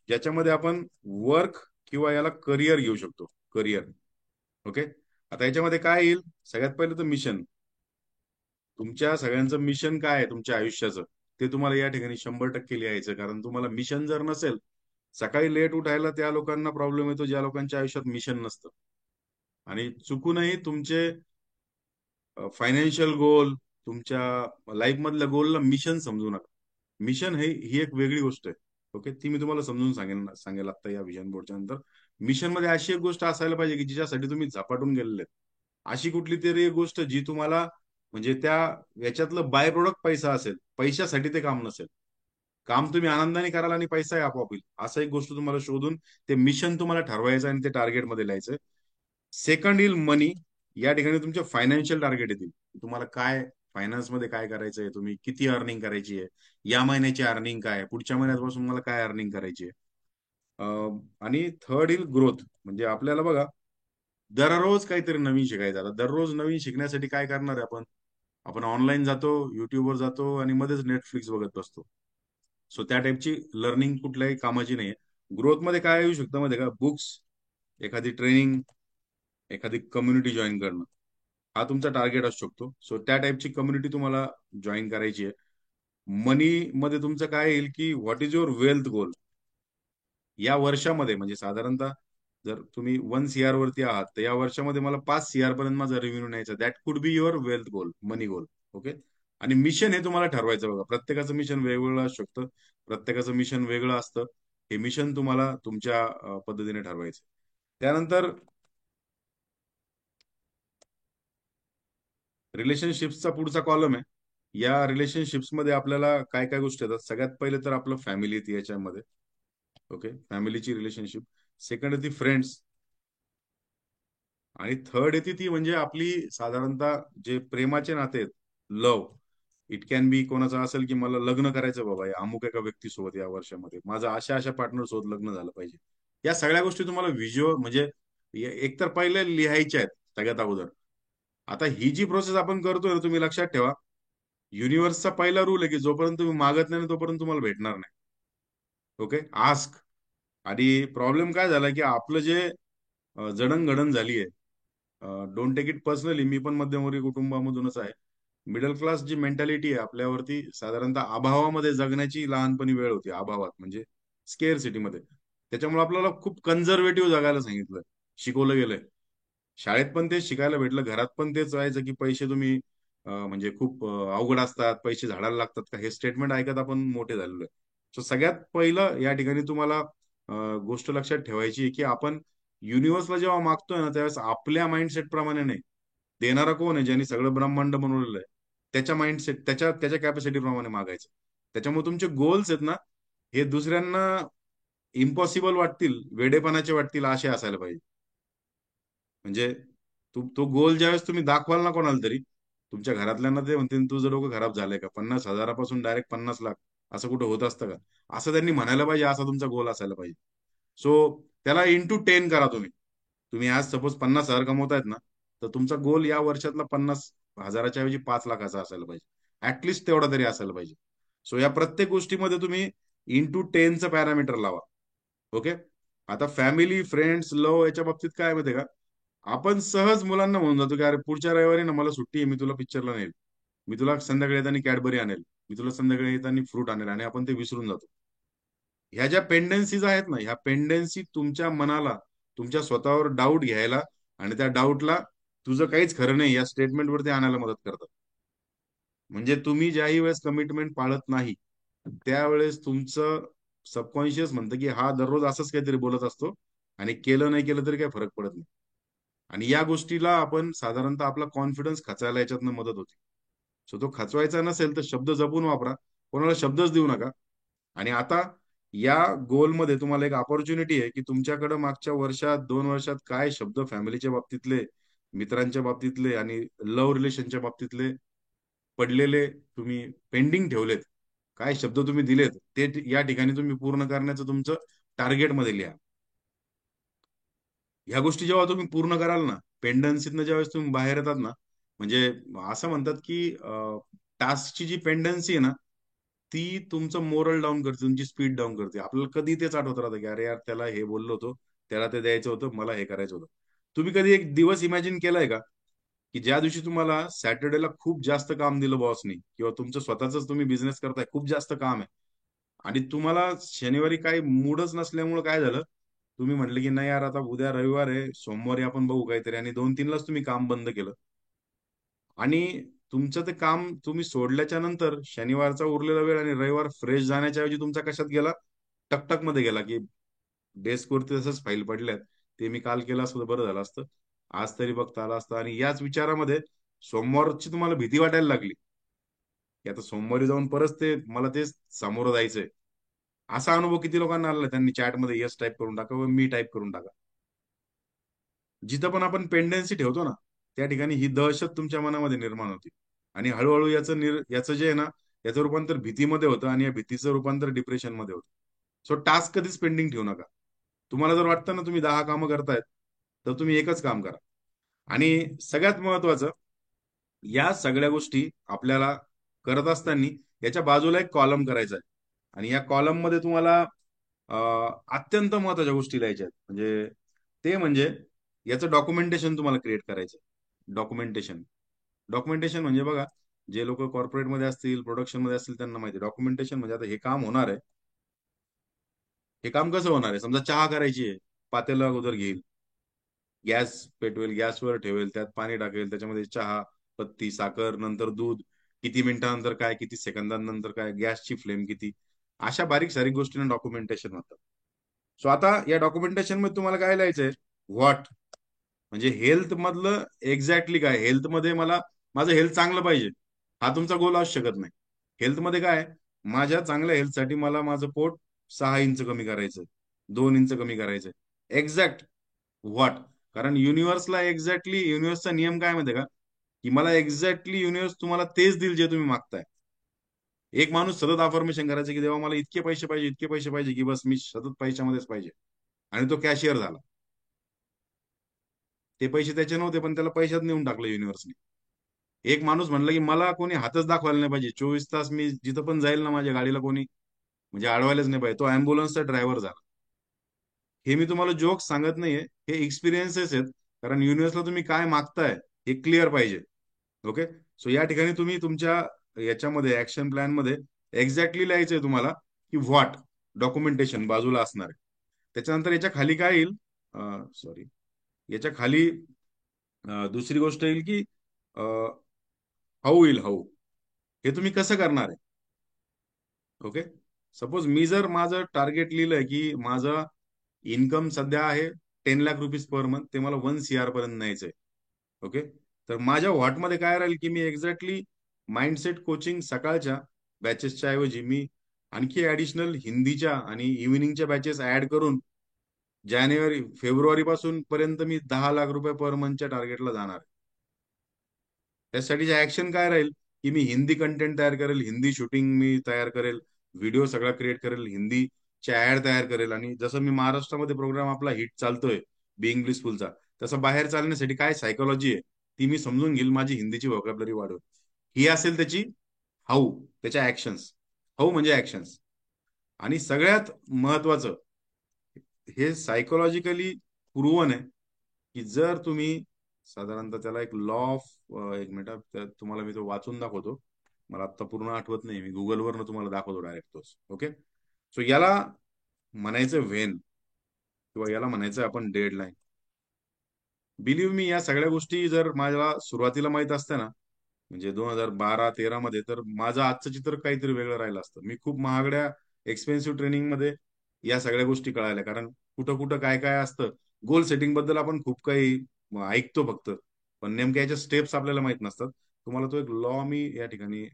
ज्याच्यामध्ये आपण वर्क किंवा याला करिअर घेऊ शकतो. करिअर. ओके. आता याच्यामध्ये काय येईल, सगळ्यात पहिलं तर मिशन. तुमच्या सगळ्यांचं मिशन काय आहे तुमच्या आयुष्याचं, ते तुम्हाला या ठिकाणी 100% लिहायचं. कारण तुम्हाला मिशन जर नसेल, सकाळी लेट उठायला त्या लोकांना प्रॉब्लेम येतो ज्या लोकांच्या आयुष्यात मिशन नसतं. आणि चुकूनही तुमचे फायनान्शियल गोल, तुमच्या लाईफ मधल्या गोलला मिशन समजू नका. मिशन ही एक वेगळी गोष्ट आहे. ओके. ती मी तुम्हाला समजून सांगेल आता या विजन बोर्डच्या नंतर. मिशन मध्ये अशी एक गोष्ट असायला पाहिजे की जिच्यासाठी तुम्ही झपाटून गेलेले आहेत. अशी कुठली तरी एक गोष्ट जी तुम्हाला म्हणजे त्या याच्यातलं बाय प्रोडक्ट पैसा असेल, पैशासाठी ते काम नसेल. काम तुम्ही आनंदाने कराल आणि पैसा आपोआप येईल, असं एक गोष्ट तुम्हाला शोधून ते मिशन तुम्हाला ठरवायचं आणि ते टार्गेटमध्ये लिहायचं. सेकंड येईल मनी. या ठिकाणी तुमचे फायनान्शियल टार्गेट येतील. तुम्हाला काय फायनान्समध्ये काय करायचंय, तुम्ही किती अर्निंग करायची आहे, या महिन्याची अर्निंग काय आहे, पुढच्या महिन्यापासून मला काय अर्निंग करायची आहे. आणि थर्ड येईल ग्रोथ. म्हणजे आपल्याला बघा, दररोज काहीतरी नवीन शिकायचं. आता दररोज नवीन शिकण्यासाठी काय करणार आहे आपण? आपण ऑनलाईन जातो, युट्यूबवर जातो आणि मध्येच नेटफ्लिक्स बघत बसतो. सो त्या टाईपची लर्निंग कुठल्याही कामाची नाहीये. ग्रोथमध्ये काय येऊ शकतं मध्ये का, बुक्स, एखादी ट्रेनिंग, एखादी कम्युनिटी जॉईन करणं, हा तुमचा टार्गेट असू शकतो. सो त्या टाईपची कम्युनिटी तुम्हाला जॉईन करायची आहे. मनी मध्ये तुमचं काय येईल की व्हॉट इज युअर वेल्थ गोल या वर्षामध्ये. म्हणजे साधारणतः जर तुम्ही 1 CR वरती आहात, तर या वर्षामध्ये मला 5 CR पर्यंत माझा रेव्हेन्यू न्यायचा. That could be your wealth goal, money goal. Okay. आणि मिशन हे तुम्हाला ठरवायचं. बघा, प्रत्येकाचं मिशन वेगवेगळं असू शकतं, प्रत्येकाचं मिशन वेगळं असतं. हे मिशन तुम्हाला तुमच्या पद्धतीने ठरवायचं. त्यानंतर रिलेशनशिप्सचा पुढचा कॉलम आहे. या रिलेशनशिप्समध्ये आपल्याला काय काय गोष्टी येतात, सगळ्यात पहिले तर आपलं फॅमिली येते याच्यामध्ये. ओके. फॅमिलीची रिलेशनशिप. सेकंड येते फ्रेंड्स. आणि थर्ड येते ती म्हणजे आपली साधारणतः जे प्रेमाचे नाते आहेत, लव. इट कॅन बी कोणाचं असेल की मला लग्न करायचं बाबा या अमुक एका व्यक्तीसोबत या वर्षामध्ये, माझं अशा अशा पार्टनर सोबत लग्न झालं पाहिजे. या सगळ्या गोष्टी तुम्हाला व्हिज्युअल म्हणजे एकतर पहिले लिहायच्या आहेत सगळ्यात अगोदर. आता ही जी प्रोसेस आपण करतोय ना, तुम्ही लक्षात ठेवा, युनिव्हर्सचा पहिला रूल आहे की जोपर्यंत तुम्ही मागत नाही ना, तोपर्यंत तुम्हाला भेटणार नाही. ओके. आस्क. आणि प्रॉब्लेम काय झाला की आपलं जे जडणघडण झाली आहे, डोंट टेक इट पर्सनली, मी पण मध्यमवर्गीय कुटुंबामधूनच आहे. मिडल क्लास जी मेंटॅलिटी आहे आपल्यावरती, साधारणतः अभावामध्ये जगण्याची लहानपणी वेळ होती. अभावात म्हणजे स्केअर सिटीमध्ये. त्याच्यामुळे आपल्याला खूप कन्झर्वेटिव्ह जगायला सांगितलं, शिकवलं गेलंय. शाळेत पण तेच शिकायला भेटलं, घरात पण तेच व्हायचं की पैसे तुम्ही म्हणजे खूप अवघड असतात, पैसे झाडायला लागतात का, हे स्टेटमेंट ऐकत आपण मोठे झालेलो आहे. सो सगळ्यात पहिलं या ठिकाणी तुम्हाला गोष्ट लक्षात ठेवायची आहे की आपण युनिव्हर्सला जेव्हा मागतोय ना, त्यावेळेस आपल्या माइंडसेट प्रमाणे नाही. देणारा कोण आहे, ज्यांनी सगळं ब्रह्मांड बनवलेलं आहे, त्याच्या माइंडसेट, त्याच्या त्याच्या कॅपॅसिटी प्रमाणे मागायचं. त्याच्यामुळे तुमचे गोल्स आहेत ना, हे दुसऱ्यांना इम्पॉसिबल वाटतील, वेडेपणाचे वाटतील, असे असायला पाहिजे. म्हणजे तो गोल ज्यावेळेस तुम्ही दाखवाल ना कोणाला तरी, तुमच्या घरातल्यांना ते म्हणतील तुझं डोकं खराब झालंय का, 50,000पासून डायरेक्ट 50 लाख, असं कुठं होत असतं का? असं त्यांनी म्हणायला पाहिजे, असा तुमचा गोल असायला पाहिजे. सो त्याला इंटू 10 करा तुम्ही. तुम्ही आज सपोज 50,000 कमवतायत ना, तर तुमचा गोल या वर्षातला 50,000च्या ऐवजी 5 लाखाचा असायला पाहिजे. ऍटलिस्ट तेवढा तरी असायला पाहिजे. सो या प्रत्येक गोष्टीमध्ये तुम्ही इंटू 10चं पॅरामीटर लावा. ओके. आता फॅमिली, फ्रेंड्स, लव्ह याच्या बाबतीत काय माहितीये का, आपण सहज मुलांना म्हणून जातो की अरे पुढच्या रविवारी ना मला सुट्टी आहे, मी तुला पिक्चरला नेईल, मी तुला संध्याकाळी येताना कॅडबरी आणेल, मी तुला संध्याकाळी येताना फ्रूट आणेल, आणि आपण ते विसरून जातो. ह्या ज्या पेंडेन्सीज आहेत ना, ह्या पेंडेन्सी तुमच्या मनाला तुमच्या स्वतःवर डाऊट घ्यायला आणि त्या डाऊटला तुझं काहीच खरं नाही या स्टेटमेंटवरती आणायला मदत करतात. म्हणजे तुम्ही ज्याही वेळेस कमिटमेंट पाळत नाही, त्यावेळेस तुमचं सबकॉन्शियस म्हणतं की हा दररोज असंच काहीतरी बोलत असतो आणि केलं नाही केलं तरी काही फरक पडत नाही. आणि या गोष्टीला आपण साधारणतः आपला कॉन्फिडन्स खचायला याच्यातनं मदत होते. सो तो खचवायचा नसेल तर शब्द जपून वापरा. कोणाला शब्दच देऊ नका. आणि आता या गोलमध्ये तुम्हाला एक अपॉर्च्युनिटी आहे की तुमच्याकडे मागच्या वर्षात, 2 वर्षात काय शब्द फॅमिलीच्या बाबतीतले, मित्रांच्या बाबतीतले आणि लव्ह रिलेशनच्या बाबतीतले पडलेले तुम्ही पेंडिंग ठेवलेत, काय शब्द तुम्ही दिलेत, ते या ठिकाणी तुम्ही पूर्ण करण्याचं तुमचं टार्गेटमध्ये लिहा. ह्या गोष्टी जेव्हा तुम्ही पूर्ण कराल ना, पेंडन्सीतनं ज्यावेळेस तुम्ही बाहेर येतात ना, म्हणजे असं म्हणतात की टास्कची जी पेंडन्सी आहे ना, ती तुमचं मोरल डाऊन करते, तुमची स्पीड डाऊन करते. आपल्याला कधी तेच आठवत राहतं की अरे यार त्याला हे बोललो होतो, त्याला ते द्यायचं होतं, मला हे करायचं होतं. तुम्ही कधी एक दिवस इमॅजिन केलाय का की ज्या दिवशी तुम्हाला सॅटर्डेला खूप जास्त काम दिलं बॉसनी किंवा तुमचं स्वतःच तुम्ही बिझनेस करताय, खूप जास्त काम आहे आणि तुम्हाला शनिवारी काही मूडच नसल्यामुळे काय झालं, तुम्ही म्हटले की नाही यार आता उद्या रविवार आहे, सोमवारी आपण बघू काहीतरी आणि 2-3 लाच तुम्ही काम बंद केलं आणि तुमचं ते काम तुम्ही सोडल्याच्या नंतर शनिवारचा उरलेला वेळ आणि रविवार फ्रेश जाण्याच्या ऐवजी तुमचा कशात गेला, टकटक मध्ये गेला की डेस्कवरती तसंच फाईल पडल्यात, ते मी काल केलं असतं तर बरं झालं असतं, आज तरी बघता आलं असतं. आणि याच विचारामध्ये सोमवारची तुम्हाला भीती वाटायला लागली की आता सोमवारी जाऊन परत ते मला तेच सामोरं जायचंय. असा अनुभव किती लोकांना आला त्यांनी चॅटमध्ये यस टाईप करून टाका व मी टाईप करून टाका. जिथं पण आपण पेंडन्सी ठेवतो ना, त्या ठिकाणी ही दहशत तुमच्या मनामध्ये निर्माण होते आणि हळूहळू याचं जे आहे ना, याचं रूपांतर भीतीमध्ये होतं आणि या भीतीचं रूपांतर डिप्रेशनमध्ये होतं. सो टास्क कधीच पेंडिंग ठेवू नका. तुम्हाला जर वाटतं ना तुम्ही 10 कामं करतायत, तर तुम्ही एकच काम करा. आणि सगळ्यात महत्वाचं, या सगळ्या गोष्टी आपल्याला करत असताना याच्या बाजूला एक कॉलम करायचा आहे आणि या कॉलम मध्ये तुम्हाला अत्यंत महत्वाच्या गोष्टी लिहायच्या आहेत. म्हणजे ते म्हणजे याचं डॉक्युमेंटेशन तुम्हाला क्रिएट करायचं आहे. डॉक्युमेंटेशन. डॉक्युमेंटेशन म्हणजे बघा, जे लोक कॉर्पोरेटमध्ये असतील, प्रोडक्शन मध्ये असतील त्यांना माहिती. डॉक्युमेंटेशन म्हणजे आता हे काम होणार आहे. हे काम कसं होणार आहे? समजा चहा करायची आहे, पातेलं अगोदर घेईल, गॅस पेटवेल, गॅसवर ठेवेल, त्यात पाणी टाकेल, त्याच्यामध्ये चहा पत्ती, साखर, नंतर दूध, किती मिनिटानंतर काय, किती सेकंदानंतर काय, गॅसची फ्लेम किती, अशा बारीक सारीक गोष्टींना डॉक्युमेंटेशन म्हणतात. सो आता या डॉक्युमेंटेशन मध्ये तुम्हाला काय लिहायचंय, व्हॉट, म्हणजे हेल्थ मधलं एक्झॅक्टली काय, हेल्थ मध्ये मला माझं हेल्थ चांगलं पाहिजे, हा तुमचा गोल असू शकत नाही. हेल्थ मध्ये काय, माझ्या चांगल्या हेल्थसाठी मला माझं पोट 6 इंच कमी करायचं, 2 इंच कमी करायचं, एक्झॅक्ट व्हॉट. कारण युनिव्हर्सला एक्झॅक्टली, युनिव्हर्सचा नियम काय माहितीये का, की मला एक्झॅक्टली युनिव्हर्स तुम्हाला तेच देईल जे तुम्ही मागताय. एक माणूस सतत अफर्मेशन करायचं की देवा मला इतके पैसे पाहिजे, इतके पैसे पाहिजे, की बस मी सतत पैशामध्येच पाहिजे, आणि तो कॅशियर झाला. ते पैसे त्याचे नव्हते पण त्याला पैशात नेऊन टाकलं युनिव्हर्सने. एक माणूस म्हणला की मला कोणी हातच दाखवायला नाही पाहिजे, 24 तास मी जिथं पण जाईल ना माझ्या गाडीला कोणी म्हणजे अडवायलाच नाही पाहिजे, तो अँब्युलन्सचा ड्रायव्हर झाला. हे मी तुम्हाला जोक सांगत नाहीये, हे एक्सपिरियन्सेस आहेत. कारण युनिव्हर्सला तुम्ही काय मागताय हे क्लिअर पाहिजे. ओके. सो या ठिकाणी तुम्ही तुमच्या याच्यामध्ये ऍक्शन प्लॅन मध्ये एक्झॅक्टली लिहायचंय तुम्हाला की व्हॉट, डॉक्युमेंटेशन बाजूला असणार आहे. त्याच्यानंतर याच्या खाली काय येईल, सॉरी, याच्या खाली दुसरी गोष्ट येईल की हाऊ येईल, हाऊ, हे तुम्ही कसं करणार आहे. ओके. सपोज मी जर माझं टार्गेट लिहिलंय की माझं इन्कम सध्या आहे 10 लाख रुपीज पर मंथ, ते मला 1 CR पर्यंत न्यायचंय. ओके. तर माझ्या व्हॉटमध्ये काय राहील की मी एक्झॅक्टली माइंडसेट कोचिंग सकाळच्या बॅचेसच्या ऐवजी मी आणखी ऍडिशनल हिंदीच्या आणि इव्हिनिंगच्या बॅचेस ऍड करून जानेवारी फेब्रुवारी पासून पर्यंत मी 10 लाख रुपये पर मंथच्या टार्गेटला जाणार. त्यासाठीचे ऍक्शन काय राहील, की मी हिंदी कंटेंट तयार करेल, हिंदी शूटिंग मी तयार करेल, व्हिडिओ सगळा क्रिएट करेल, हिंदीच्या ऍड तयार करेल. आणि जसं मी महाराष्ट्रामध्ये प्रोग्राम आपला हिट चालतोय बिईंग ब्लिसफुलचा, तसं बाहेर चालण्यासाठी काय सायकोलॉजी आहे ती मी समजून घेईल, माझी हिंदीची व्होकॅब्युलरी वाढवेल. ही असेल त्याची हाऊ, त्याच्या ऍक्शन्स. हाऊ म्हणजे ऍक्शन्स. आणि सगळ्यात महत्वाचं, हे सायकोलॉजिकली प्रूव्हन आहे की जर तुम्ही साधारणतः त्याला एक लॉ ऑफ, एक मिनिट तुम्हाला मी तो वाचून दाखवतो. मला आता पूर्ण आठवत नाही, मी गुगलवरनं तुम्हाला दाखवतो डायरेक्ट तोच. ओके. सो याला म्हणायचं व्हेन, किंवा याला म्हणायचं आपण डेडलाईन. बिलीव्ह मी, या सगळ्या गोष्टी जर मला सुरुवातीला माहित असत्या ना, म्हणजे 2012-13 मध्ये, तर माझं आजचं चित्र काहीतरी वेगळं राहिलं असतं. मी खूप महागड्या एक्सपेन्सिव्ह ट्रेनिंग मध्ये या सगळ्या गोष्टी कळाल्या. कारण कुठं कुठं काय काय असतं. गोल सेटिंग बद्दल आपण खूप काही ऐकतो फक्त, पण नेमक्या याच्या स्टेप्स आपल्याला माहित नसतात. तुम्हाला तो एक लॉ मी या ठिकाणी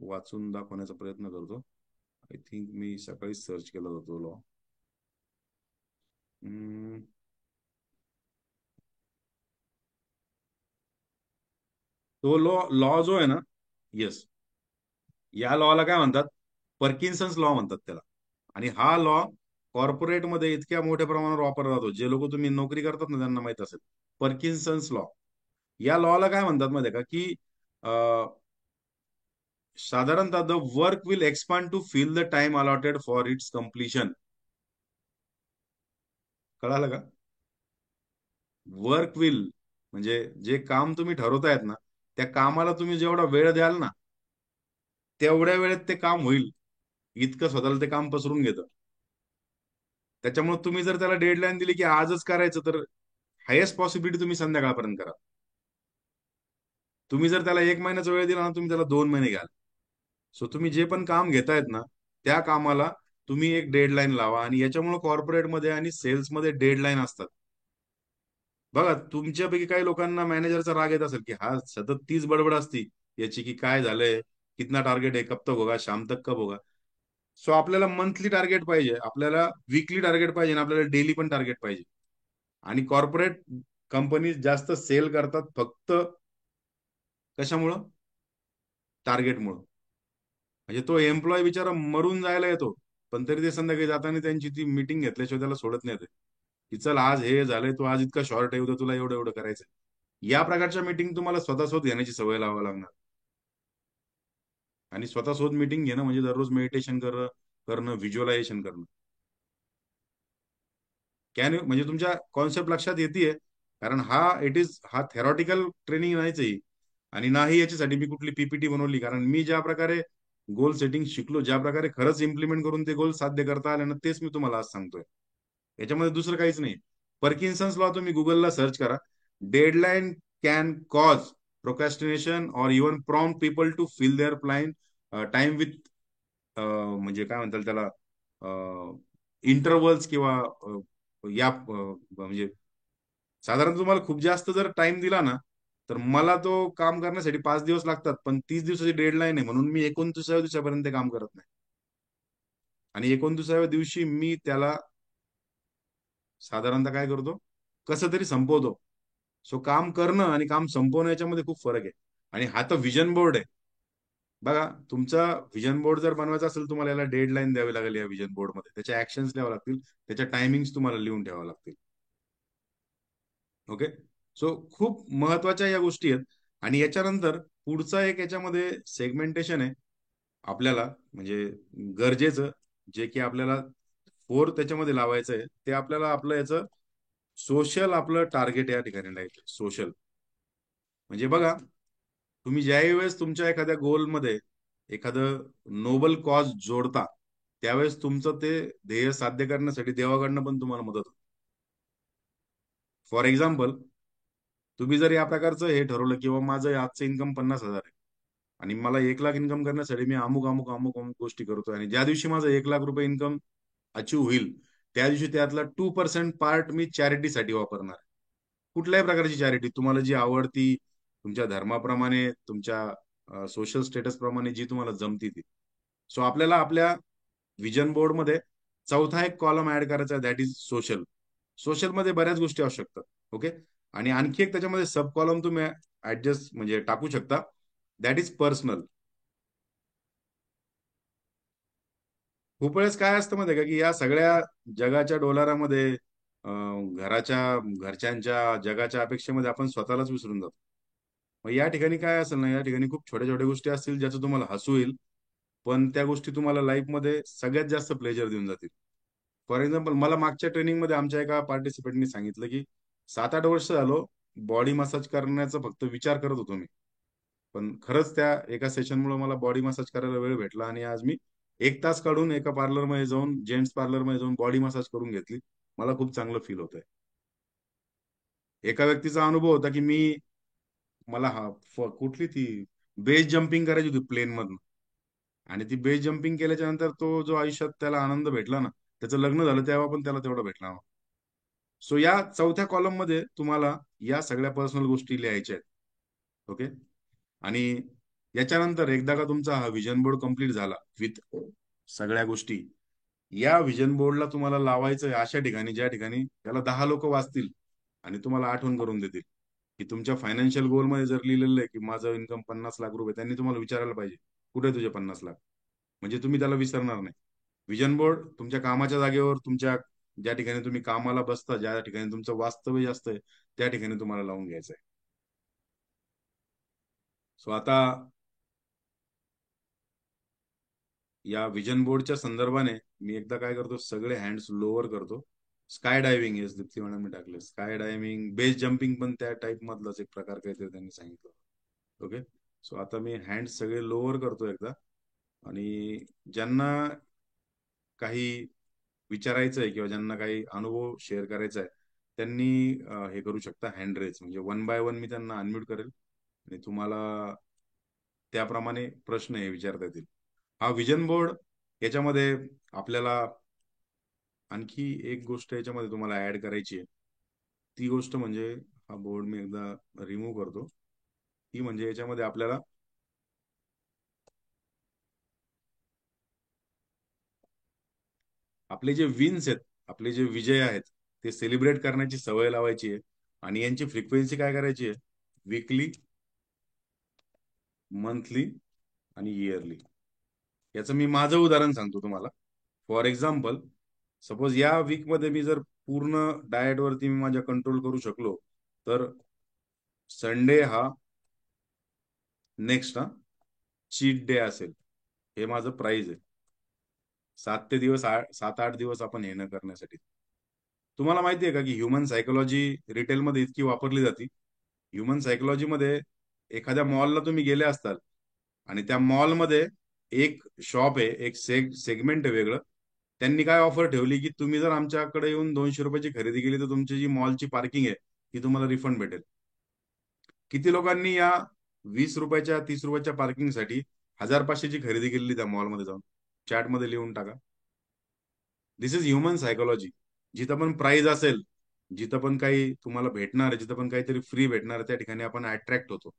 वाचून दाखवण्याचा प्रयत्न करतो. आय थिंक मी सकाळी सर्च केला होता तो लॉ. तो लॉ लॉ जो आहे ना, येस, या लॉला काय म्हणतात, पर्किन्सन्स लॉ म्हणतात त्याला. आणि हा लॉ कॉर्पोरेटमध्ये इतक्या मोठ्या प्रमाणावर वापरला जातो, जे लोक तुम्ही नोकरी करतात ना त्यांना माहित असेल. Parkinson's law. या लॉला काय म्हणतात माहिती आहे का, की साधारणतः the work will expand to fill the time allotted for its completion. कळालं का? वर्क विल म्हणजे जे काम तुम्ही ठरवतायत ना, त्या कामाला तुम्ही जेवढा वेळ द्याल ना, तेवढ्या वेळेत ते काम होईल, इतकं स्वतःला ते काम पसरून घेतं. त्याच्यामुळे तुम्ही जर त्याला डेडलाईन दिली की आजच करायचं, तर हायेस्ट पॉसिबिलिटी तुम्ही संध्याकाळपर्यंत करा. तुम्ही जर त्याला 1 महिन्याचा वेळ दिला ना, तुम्ही त्याला 2 महिने घ्याल. सो तुम्ही जे पण काम घेतायत ना, त्या कामाला तुम्ही एक डेडलाईन लावा. आणि याच्यामुळे कॉर्पोरेटमध्ये आणि सेल्समध्ये डेडलाईन असतात. बघा, तुमच्यापैकी काही लोकांना मॅनेजरचा राग येत असेल, की हा सतत तीच बडबड असती याची, की काय झालंय, कितना टार्गेट आहे, कब तक होगा, शाम तक कब होगा. सो आपल्याला मंथली टार्गेट पाहिजे, आपल्याला वीकली टार्गेट पाहिजे आणि आपल्याला डेली पण टार्गेट पाहिजे. आणि कॉर्पोरेट कंपनी जास्त सेल करतात फक्त कशामुळं? टार्गेटमुळं. म्हणजे तो एम्प्लॉय बिचारा मरून जायला येतो, पण तरी ते संध्याकाळी जाताना त्यांची ती मीटिंग घेतल्याशिवाय त्याला सोडत नाही ते, की चल आज हे झालंय, तू आज इतका शॉर्ट आहे, उद्या तुला एवढं एवढं करायचं. या प्रकारच्या मीटिंग तुम्हाला स्वतःसोबत घेण्याची सवय लावावी लागणार. आणि स्वतःसोबत मीटिंग घेणं म्हणजे दररोज मेडिटेशन करणं, व्हिज्युअलायझेशन करणं. कॅन म्हणजे तुमच्या कॉन्सेप्ट लक्षात येते. कारण हा थेरॉटिकल ट्रेनिंग नाहीच आहे. आणि नाही याच्यासाठी मी कुठली पीपीटी बनवली, कारण मी ज्या प्रकारे गोल सेटिंग शिकलो, ज्या प्रकारे खरंच इम्प्लिमेंट करून ते गोल साध्य करता आले ना, तेच मी तुम्हाला आज सांगतोय. याच्यामध्ये दुसरं काहीच नाही. पर्किन्सन्स लॉ तुम्ही गुगलला सर्च करा. Deadline can cause procrastination or even prompt people to fill their plain time with, म्हणजे काय म्हणतात त्याला, इंटरव्हल्स किंवा म्हणजे साधारण तुम्हाला खूप जास्त जर टाइम दिला ना, तर मला तो काम करण्यासाठी 5 दिवस लागतात, पण 30 दिवसाची डेडलाईन आहे म्हणून मी 29व्या दिवसापर्यंत ते काम करत नाही. आणि 29व्या दिवशी मी त्याला साधारणतः काय करतो, कसं तरी संपवतो. सो काम करणं आणि काम संपवणं याच्यामध्ये खूप फरक आहे. आणि हा तर व्हिजन बोर्ड आहे. बघा, तुमचा व्हिजन बोर्ड जर बनवायचा असेल, तुम्हाला याला डेडलाईन द्यावी लागेल. या व्हिजन बोर्ड मध्ये त्याच्या ऍक्शन्स द्यावे लागतील, त्याच्या टायमिंग्स तुम्हाला लिहून ठेवावे लागतील. ओके. सो खूप महत्वाच्या या गोष्टी आहेत. आणि याच्यानंतर पुढचा एक याच्यामध्ये सेगमेंटेशन आहे आपल्याला, म्हणजे गरजेचं, जे की आपल्याला त्याच्यामध्ये लावायचं आहे, ते आपल्याला आपलं याचं सोशल आपलं टार्गेट या ठिकाणी लावायचं. सोशल म्हणजे बघा, तुम्ही ज्याही वेळेस तुमच्या एखाद्या गोलमध्ये एखादं नोबल कॉज जोडता, त्यावेळेस तुमचं ते ध्येय साध्य करण्यासाठी देवाकडनं पण तुम्हाला मदत होते. फॉर एक्झाम्पल, तुम्ही जर या प्रकारचं हे ठरवलं, किंवा माझं आजचं इन्कम 50,000 आहे आणि मला 1 लाख इन्कम करण्यासाठी मी अमुक अमुक अमुक अमुक गोष्टी करतोय, आणि ज्या दिवशी माझं 1 लाख रुपये इन्कम अचीव होईल, त्या दिवशी त्यातला 2% पार्ट मी चॅरिटीसाठी वापरणार. कुठल्याही प्रकारची चॅरिटी तुम्हाला जी आवडती, तुमच्या धर्माप्रमाणे, तुमच्या सोशल स्टेटस प्रमाणे जी तुम्हाला जमती ती. सो आपल्याला आपल्या विजन बोर्ड मध्ये चौथा एक कॉलम ऍड करायचा, दॅट इज सोशल. सोशल मध्ये बऱ्याच गोष्टी असू शकतात. ओके. आणि आणखी एक त्याच्यामध्ये सब कॉलम तुम्ही ऍडजस्ट म्हणजे टाकू शकता, दॅट इज पर्सनल. खूप वेळेस काय असतं माहिती आहे का, की या सगळ्या जगाच्या डोलारामध्ये, घराच्या, घरच्यांच्या, जगाच्या अपेक्षेमध्ये आपण स्वतःलाच विसरून जातो. मग या ठिकाणी काय असेल ना, या ठिकाणी खूप छोट्या छोट्या गोष्टी असतील ज्याचं तुम्हाला हसू येईल, पण त्या गोष्टी तुम्हाला लाईफमध्ये सगळ्यात जास्त प्लेजर देऊन जातील. फॉर एक्झाम्पल, मला मागच्या ट्रेनिंगमध्ये आमच्या एका पार्टिसिपेंटनी सांगितलं, की 7-8 वर्ष झालो बॉडी मसाज करण्याचा फक्त विचार करत होतो मी. पण खरंच त्या एका सेशनमुळे मला बॉडी मसाज करायला वेळ भेटला, आणि आज मी 1 तास काढून एका पार्लरमध्ये जाऊन, जेंट्स पार्लरमध्ये जाऊन बॉडी मसाज करून घेतली. मला खूप चांगलं फील होतंय. एका व्यक्तीचा अनुभव होता, की मला कुठली ती बेस जम्पिंग करायची होती प्लेन मधून. आणि ती बेस जम्पिंग केल्याच्या नंतर तो जो आयुष्यात त्याला आनंद भेटला ना, त्याचं लग्न झालं तेव्हा पण त्याला तेवढा भेटला. सो या चौथ्या कॉलम मध्ये तुम्हाला या सगळ्या पर्सनल गोष्टी लिहायच्या आहेत. ओके. आणि याच्यानंतर एकदा का तुमचा हा विजन बोर्ड कम्प्लीट झाला विथ सगळ्या गोष्टी, या विजन बोर्डला तुम्हाला लावायचं आहे अशा ठिकाणी ज्या ठिकाणी त्याला 10 लोक वाचतील आणि तुम्हाला आठवण करून देतील. की तुमच्या फायनान्शियल गोलमध्ये जर लिहिलेलं आहे की माझं इन्कम 50 लाख रुपये, त्यांनी तुम्हाला विचारायला पाहिजे कुठे आहे तुझे 50 लाख. म्हणजे तुम्ही त्याला विसरणार नाही. विजन बोर्ड तुमच्या कामाच्या जागेवर, तुमच्या ज्या ठिकाणी तुम्ही कामाला बसता, ज्या ठिकाणी तुमचं वास्तव्य जास्त आहे, त्या ठिकाणी तुम्हाला लावून घ्यायचं आहे. सो आता या विजन बोर्डच्या संदर्भाने मी एकदा काय करतो, सगळे हँड्स लोअर करतो. Sky diving, yes Deepti madam टाकले, स्काय डायव्हिंग, बेस जम्पिंग पण त्या टाइप मधलाच एक प्रकार काहीतरी त्यांनी सांगितलं. ओके. सो आता मी हँड सगळे लोअर करतो एकदा. आणि ज्यांना काही विचारायचं आहे किंवा ज्यांना काही अनुभव शेअर करायचा आहे, त्यांनी हे करू शकता, हँड रेज, म्हणजे वन बाय वन मी त्यांना अनम्यूट करेल आणि तुम्हाला त्याप्रमाणे प्रश्न हे विचारता येतील. हा विजन बोर्ड याच्यामध्ये आपल्याला आणखी एक गोष्ट याच्यामध्ये तुम्हाला ऍड करायची आहे. ती गोष्ट म्हणजे, हा बोर्ड मी एकदा रिमूव्ह करतो. ती म्हणजे याच्यामध्ये आपल्याला आपले जे विन्स आहेत, आपले जे विजय आहेत, ते सेलिब्रेट करण्याची सवय लावायची आहे. आणि यांची फ्रिक्वेन्सी काय करायची आहे, वीकली, मंथली आणि इयरली. याचं मी माझं उदाहरण सांगतो तुम्हाला. फॉर एक्झाम्पल, सपोज या वीकमध्ये मी जर पूर्ण डाएटवरती मी माझ्या कंट्रोल करू शकलो, तर संडे हा नेक्स्ट हा चीट डे असेल. हे माझं प्राइज आहे. 7 8 दिवस आपण हे न करण्यासाठी. तुम्हाला माहिती आहे का की ह्युमन सायकोलॉजी रिटेलमध्ये इतकी वापरली जाते. ह्युमन सायकोलॉजीमध्ये एखाद्या मॉलला तुम्ही गेले असताल आणि त्या मॉलमध्ये एक शॉप आहे, एक सेगमेंट आहे वेगळं. त्यांनी काय ऑफर ठेवली की तुम्ही जर आमच्याकडे येऊन 200 रुपयाची खरेदी केली तर तुमची जी मॉलची पार्किंग आहे ती तुम्हाला रिफंड भेटेल. किती लोकांनी या 20 रुपयाच्या 30 रुपयाच्या पार्किंगसाठी 1500ची खरेदी केलेली त्या मॉलमध्ये जाऊन? चॅटमध्ये लिहून टाका. दिस इज ह्युमन सायकोलॉजी. जिथं पण प्राइज असेल, जिथं पण काही तुम्हाला भेटणार आहे, जिथं पण काहीतरी फ्री भेटणार आहे, त्या ठिकाणी आपण अट्रॅक्ट होतो.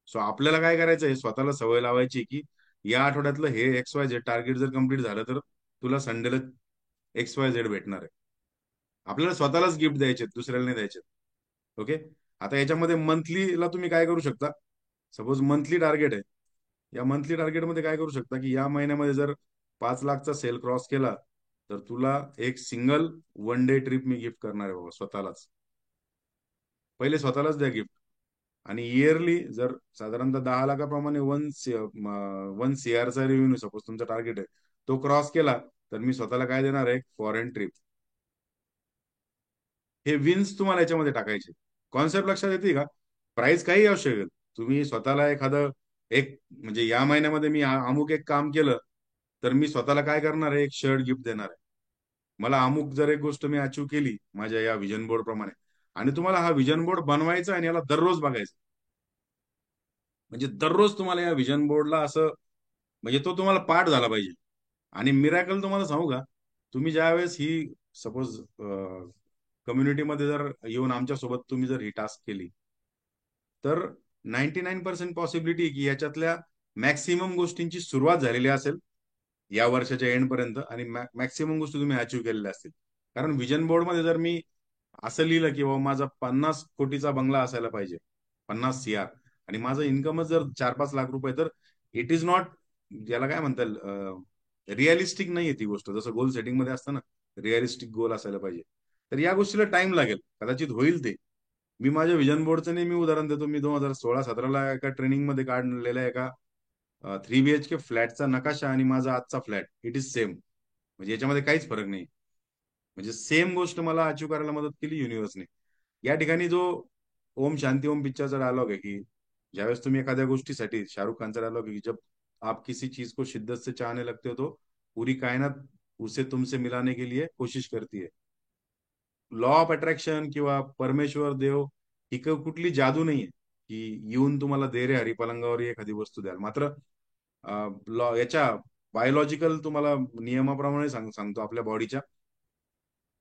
सो आपल्याला काय करायचं आहे, स्वतःला सवय लावायची की या आठवड्यातलं हे XYZ टार्गेट जर कम्प्लीट झालं तर तुला संडेला XYZ भेटणार आहे. आपल्याला स्वतःलाच गिफ्ट द्यायचे, दुसऱ्याला नाही द्यायचे. ओके. आता याच्यामध्ये मंथलीला तुम्ही काय करू शकता, सपोज मंथली टार्गेट आहे. या मंथली टार्गेटमध्ये काय करू शकता की या महिन्यामध्ये जर 5 लाखचा सेल क्रॉस केला तर तुला एक सिंगल वन डे ट्रिप मी गिफ्ट करणार आहे बाबा स्वतःलाच. पहिले स्वतःलाच द्या गिफ्ट. आणि इयरली जर साधारणतः 10 लाखाप्रमाणे वन CR चा रेव्हेन्यू सपोज तुमचा टार्गेट आहे, तो क्रॉस केला तर मी स्वतःला काय देणार आहे, फॉरेन ट्रिप. हे विन्स तुम्हाला याच्यामध्ये टाकायचे. कॉन्सेप्ट लक्षात येते का? प्राइस काही असू शकेल. तुम्ही स्वतःला एखादं एक, म्हणजे या महिन्यामध्ये मी अमुक एक काम केलं तर मी स्वतःला काय करणार आहे, एक शर्ट गिफ्ट देणार आहे. मला अमुक जर एक गोष्ट मी अचीव केली माझ्या या विजन बोर्ड प्रमाणे, आणि तुम्हाला हा विजन बोर्ड बनवायचा आणि याला दररोज बघायचं. म्हणजे दररोज तुम्हाला या विजन बोर्डला असं, म्हणजे तो तुम्हाला पाठ झाला पाहिजे. आणि मिरॅकल तुम्हाला सांगू का, तुम्ही ज्यावेळेस ही सपोज कम्युनिटीमध्ये जर येऊन आमच्या सोबत तुम्ही जर ही टास्क केली, तर 99% पॉसिबिलिटी की याच्यातल्या मॅक्सिमम गोष्टींची सुरुवात झालेली असेल या वर्षाच्या एंड पर्यंत, आणि मॅक्सिमम गोष्टी तुम्ही अचीव्ह केलेल्या असतील. कारण विजन बोर्डमध्ये जर मी असं लिहिलं की बाबा माझा 50 कोटीचा बंगला असायला पाहिजे, 50 CR, आणि माझं इन्कमच जर 4 5 लाख रुपये, तर इट इज नॉट, याला काय म्हणतात, रिअलिस्टिक नाहीये ती गोष्ट. जसं गोल सेटिंग मध्ये असतं ना, रिअलिस्टिक गोल असायला पाहिजे. तर या गोष्टीला टाइम लागेल, कदाचित होईल ते. मी माझ्या विजन बोर्डचं नेहमी उदाहरण देतो. मी 2016 17ला एका ट्रेनिंग मध्ये काढलेल्या एका 3 BHK फ्लॅटचा नकाशा आणि माझा आजचा फ्लॅट इट इज सेम. म्हणजे याच्यामध्ये काहीच फरक नाही. म्हणजे सेम गोष्ट मला अचीव करायला मदत केली युनिव्हर्सने. या ठिकाणी जो ओम शांती ओम पिक्चरचा डायलॉग आहे की ज्यावेळेस तुम्ही एखाद्या गोष्टीसाठी, शाहरुख खानचा डायलॉग आहे की जब आप किसी चीज को शिद्दत से चाहने लगते हो तो पूरी कायनात उसे तुमसे मिलाने के लिए कोशिश करती है. लॉ ऑफ अट्रॅक्शन किंवा परमेश्वर देव ही कुठली जादू नाहीये. की येऊन तुम्हाला दे रे हरी पलंगावर एखादी वस्तू द्याल. मात्र याच्या बायोलॉजिकल तुम्हाला नियमाप्रमाणे सांगतो आपल्या बॉडीच्या,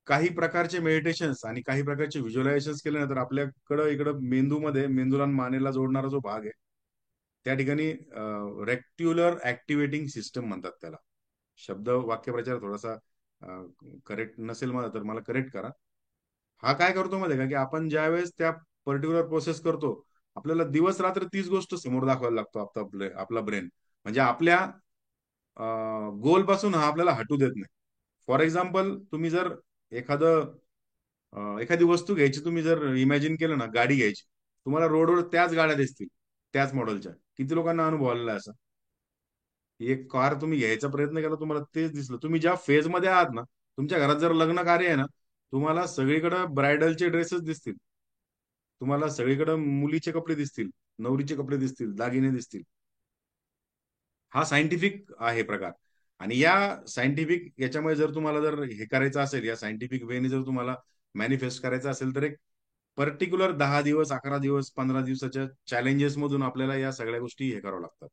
काही प्रकारचे मेडिटेशन्स आणि काही प्रकारचे व्हिज्युअलायझेशन्स केले ना, तर आपल्याकडं इकडं मेंदूमध्ये, मेंदूला आणि मानेला जोडणारा जो भाग आहे, त्या ठिकाणी रेक्ट्युलर ऍक्टिव्हेटिंग सिस्टम म्हणतात त्याला. शब्द वाक्यप्रचार थोडासा करेक्ट नसेल मला तर मला करेक्ट करा. हा काय करतो माहिती का, की आपण ज्यावेळेस त्या पर्टिक्युलर प्रोसेस करतो, आपल्याला दिवस रात्र तीच गोष्ट समोर दाखवायला लागतो आपला ब्रेन. म्हणजे आपल्या गोल पासून हा आपल्याला हटू देत नाही. फॉर एक्झाम्पल, तुम्ही जर एखादी वस्तू घ्यायची, तुम्ही जर इमॅजिन केलं ना, गाडी घ्यायची, तुम्हाला रोडवर त्याच गाड्या दिसतील, त्याच मॉडेलच्या. किती लोकांना अनुभव आलेला आहे असा? एक कार तुम्ही घ्यायचा प्रयत्न केला, तुम्हाला तेच दिसलं. तुम्ही ज्या फेज मध्ये आहात ना, तुमच्या घरात जर लग्न कार्य आहे ना, तुम्हाला सगळीकडे ब्रायडलचे ड्रेसेस दिसतील, तुम्हाला सगळीकडे मुलीचे कपडे दिसतील, नवरीचे कपडे दिसतील, दागिने दिसतील. हा सायंटिफिक आहे प्रकार. आणि या सायंटिफिक याच्यामुळे जर तुम्हाला जर हे करायचं असेल, या सायंटिफिक वेने जर तुम्हाला मॅनिफेस्ट करायचं असेल, तर एक पर्टिक्युलर 10 दिवस, 11 दिवस, 15 दिवसाच्या चॅलेंजेस मधून आपल्याला या सगळ्या गोष्टी हे कराव्या लागतात.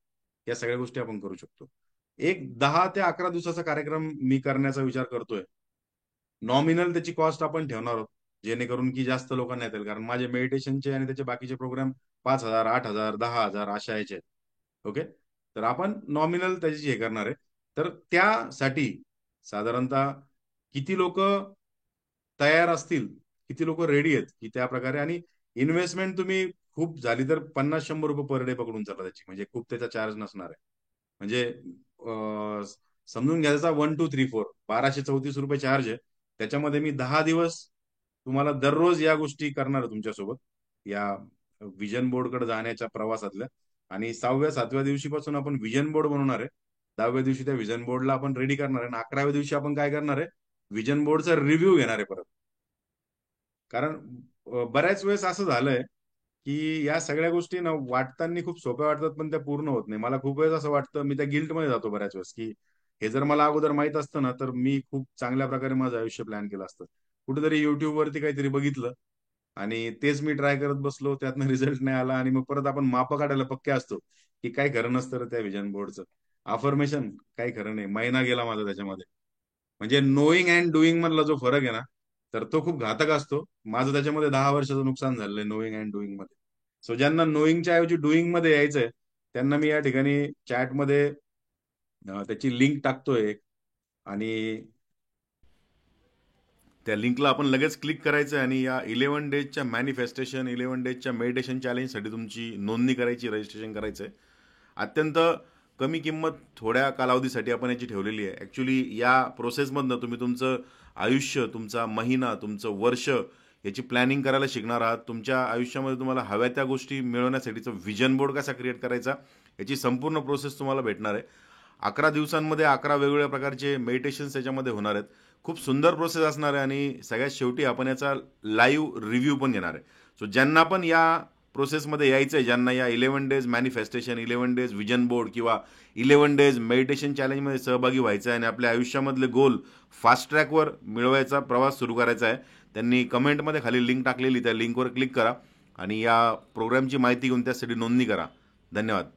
या सगळ्या गोष्टी आपण करू शकतो. एक 10 ते 11 दिवसाचा कार्यक्रम मी करण्याचा विचार करतोय. नॉमिनल त्याची कॉस्ट आपण ठेवणार आहोत, जेणेकरून की जास्त लोकांना येतील. कारण माझे मेडिटेशनचे आणि त्याचे बाकीचे प्रोग्राम 5,000, 8,000, 10,000 अशा याचे आहेत. ओके. तर आपण नॉमिनल त्याची हे करणार आहे. तर त्यासाठी साधारणतः किती लोक तयार असतील, किती लोक रेडी आहेत, की त्या प्रकारे. आणि इन्व्हेस्टमेंट तुम्ही खूप झाली तर 50-100 रुपये पर डे पकडून चाला त्याची, म्हणजे खूप त्याचा चार्ज नसणार आहे. म्हणजे समजून घ्यायचा 1, 2, 3, 4 1234 रुपये चार्ज आहे. त्याच्यामध्ये मी 10 दिवस तुम्हाला दररोज या गोष्टी करणार आहे तुमच्यासोबत, या विजन बोर्डकडे जाण्याच्या प्रवासातल्या. आणि 6व्या-7व्या दिवशीपासून आपण विजन बोर्ड बनवणार आहे. 10व्या दिवशी त्या विजन बोर्डला आपण रेडी करणार आहे, आणि 11व्या दिवशी आपण काय करणार आहे, विजन बोर्डचा रिव्ह्यू घेणार आहे परत. कारण बऱ्याच वेळेस असं झालंय, की या सगळ्या गोष्टी ना वाटताना खूप सोप्या वाटतात, पण त्या पूर्ण होत नाही. मला खूप वेळेस असं वाटतं, मी त्या गिल्टमध्ये जातो बऱ्याच वेळेस, की हे जर मला अगोदर माहित असतं ना, तर मी खूप चांगल्या प्रकारे माझं आयुष्य प्लॅन केलं असतं. कुठेतरी युट्यूब वरती काहीतरी बघितलं आणि तेच मी ट्राय करत बसलो, त्यातनं रिझल्ट नाही आला, आणि मग परत आपण मापं काढायला पक्के असतो, की काही खरं नसतं रे त्या विजन बोर्डचं. अफर्मेशन काही खरं नाही. महिना गेला माझा त्याच्यामध्ये. म्हणजे नोईंग अँड डुईंग मधला जो फरक आहे ना, तर तो खूप घातक असतो. माझं त्याच्यामध्ये 10 वर्षाचं नुकसान झालेलं आहे नोईंग अँड डुईंग मध्ये. सो ज्यांना नोईंगच्या ऐवजी डुईंग मध्ये यायचंय, त्यांना मी या ठिकाणी चॅटमध्ये त्याची लिंक टाकतोय एक. आणि त्या लिंकला आपण लगेच क्लिक करायचं आणि या 11 डेजच्या मॅनिफेस्टेशन, 11 डेजच्या मेडिटेशन चॅलेंजसाठी तुमची नोंदणी करायची, रजिस्ट्रेशन करायचं आहे. अत्यंत कमी किंमत थोड्या कालावधीसाठी आपण याची ठेवलेली आहे. ॲक्च्युली या प्रोसेसमधनं तुम्ही तुमचं आयुष्य, तुमचा महिना, तुमचं वर्ष याची प्लॅनिंग करायला शिकणार आहात. तुमच्या आयुष्यामध्ये तुम्हाला हव्या त्या गोष्टी मिळवण्यासाठीचं व्हिजन बोर्ड कसा क्रिएट करायचा याची संपूर्ण प्रोसेस तुम्हाला भेटणार आहे. 11 दिवसांमध्ये 11 वेगवेगळ्या प्रकारचे मेडिटेशन्स त्याच्यामध्ये होणार आहेत. खूप सुंदर प्रोसेस असणार आहे, आणि सगळ्यात शेवटी आपण याचा लाईव्ह रिव्ह्यू पण घेणार आहे. सो ज्यांना पण या प्रोसेसमध्ये यायचं आहे, ज्यांना या 11 days manifestation, 11 days vision board किंवा 11 डेज मेडिटेशन चॅलेंजमध्ये सहभागी व्हायचं आहे आणि आपल्या आयुष्यामधले गोल फास्ट ट्रॅकवर मिळवायचा प्रवास सुरू करायचा आहे, त्यांनी कमेंटमध्ये खाली लिंक टाकलेली, त्या लिंकवर क्लिक करा आणि या प्रोग्रामची माहिती घेऊन त्यासाठी नोंदणी करा. धन्यवाद.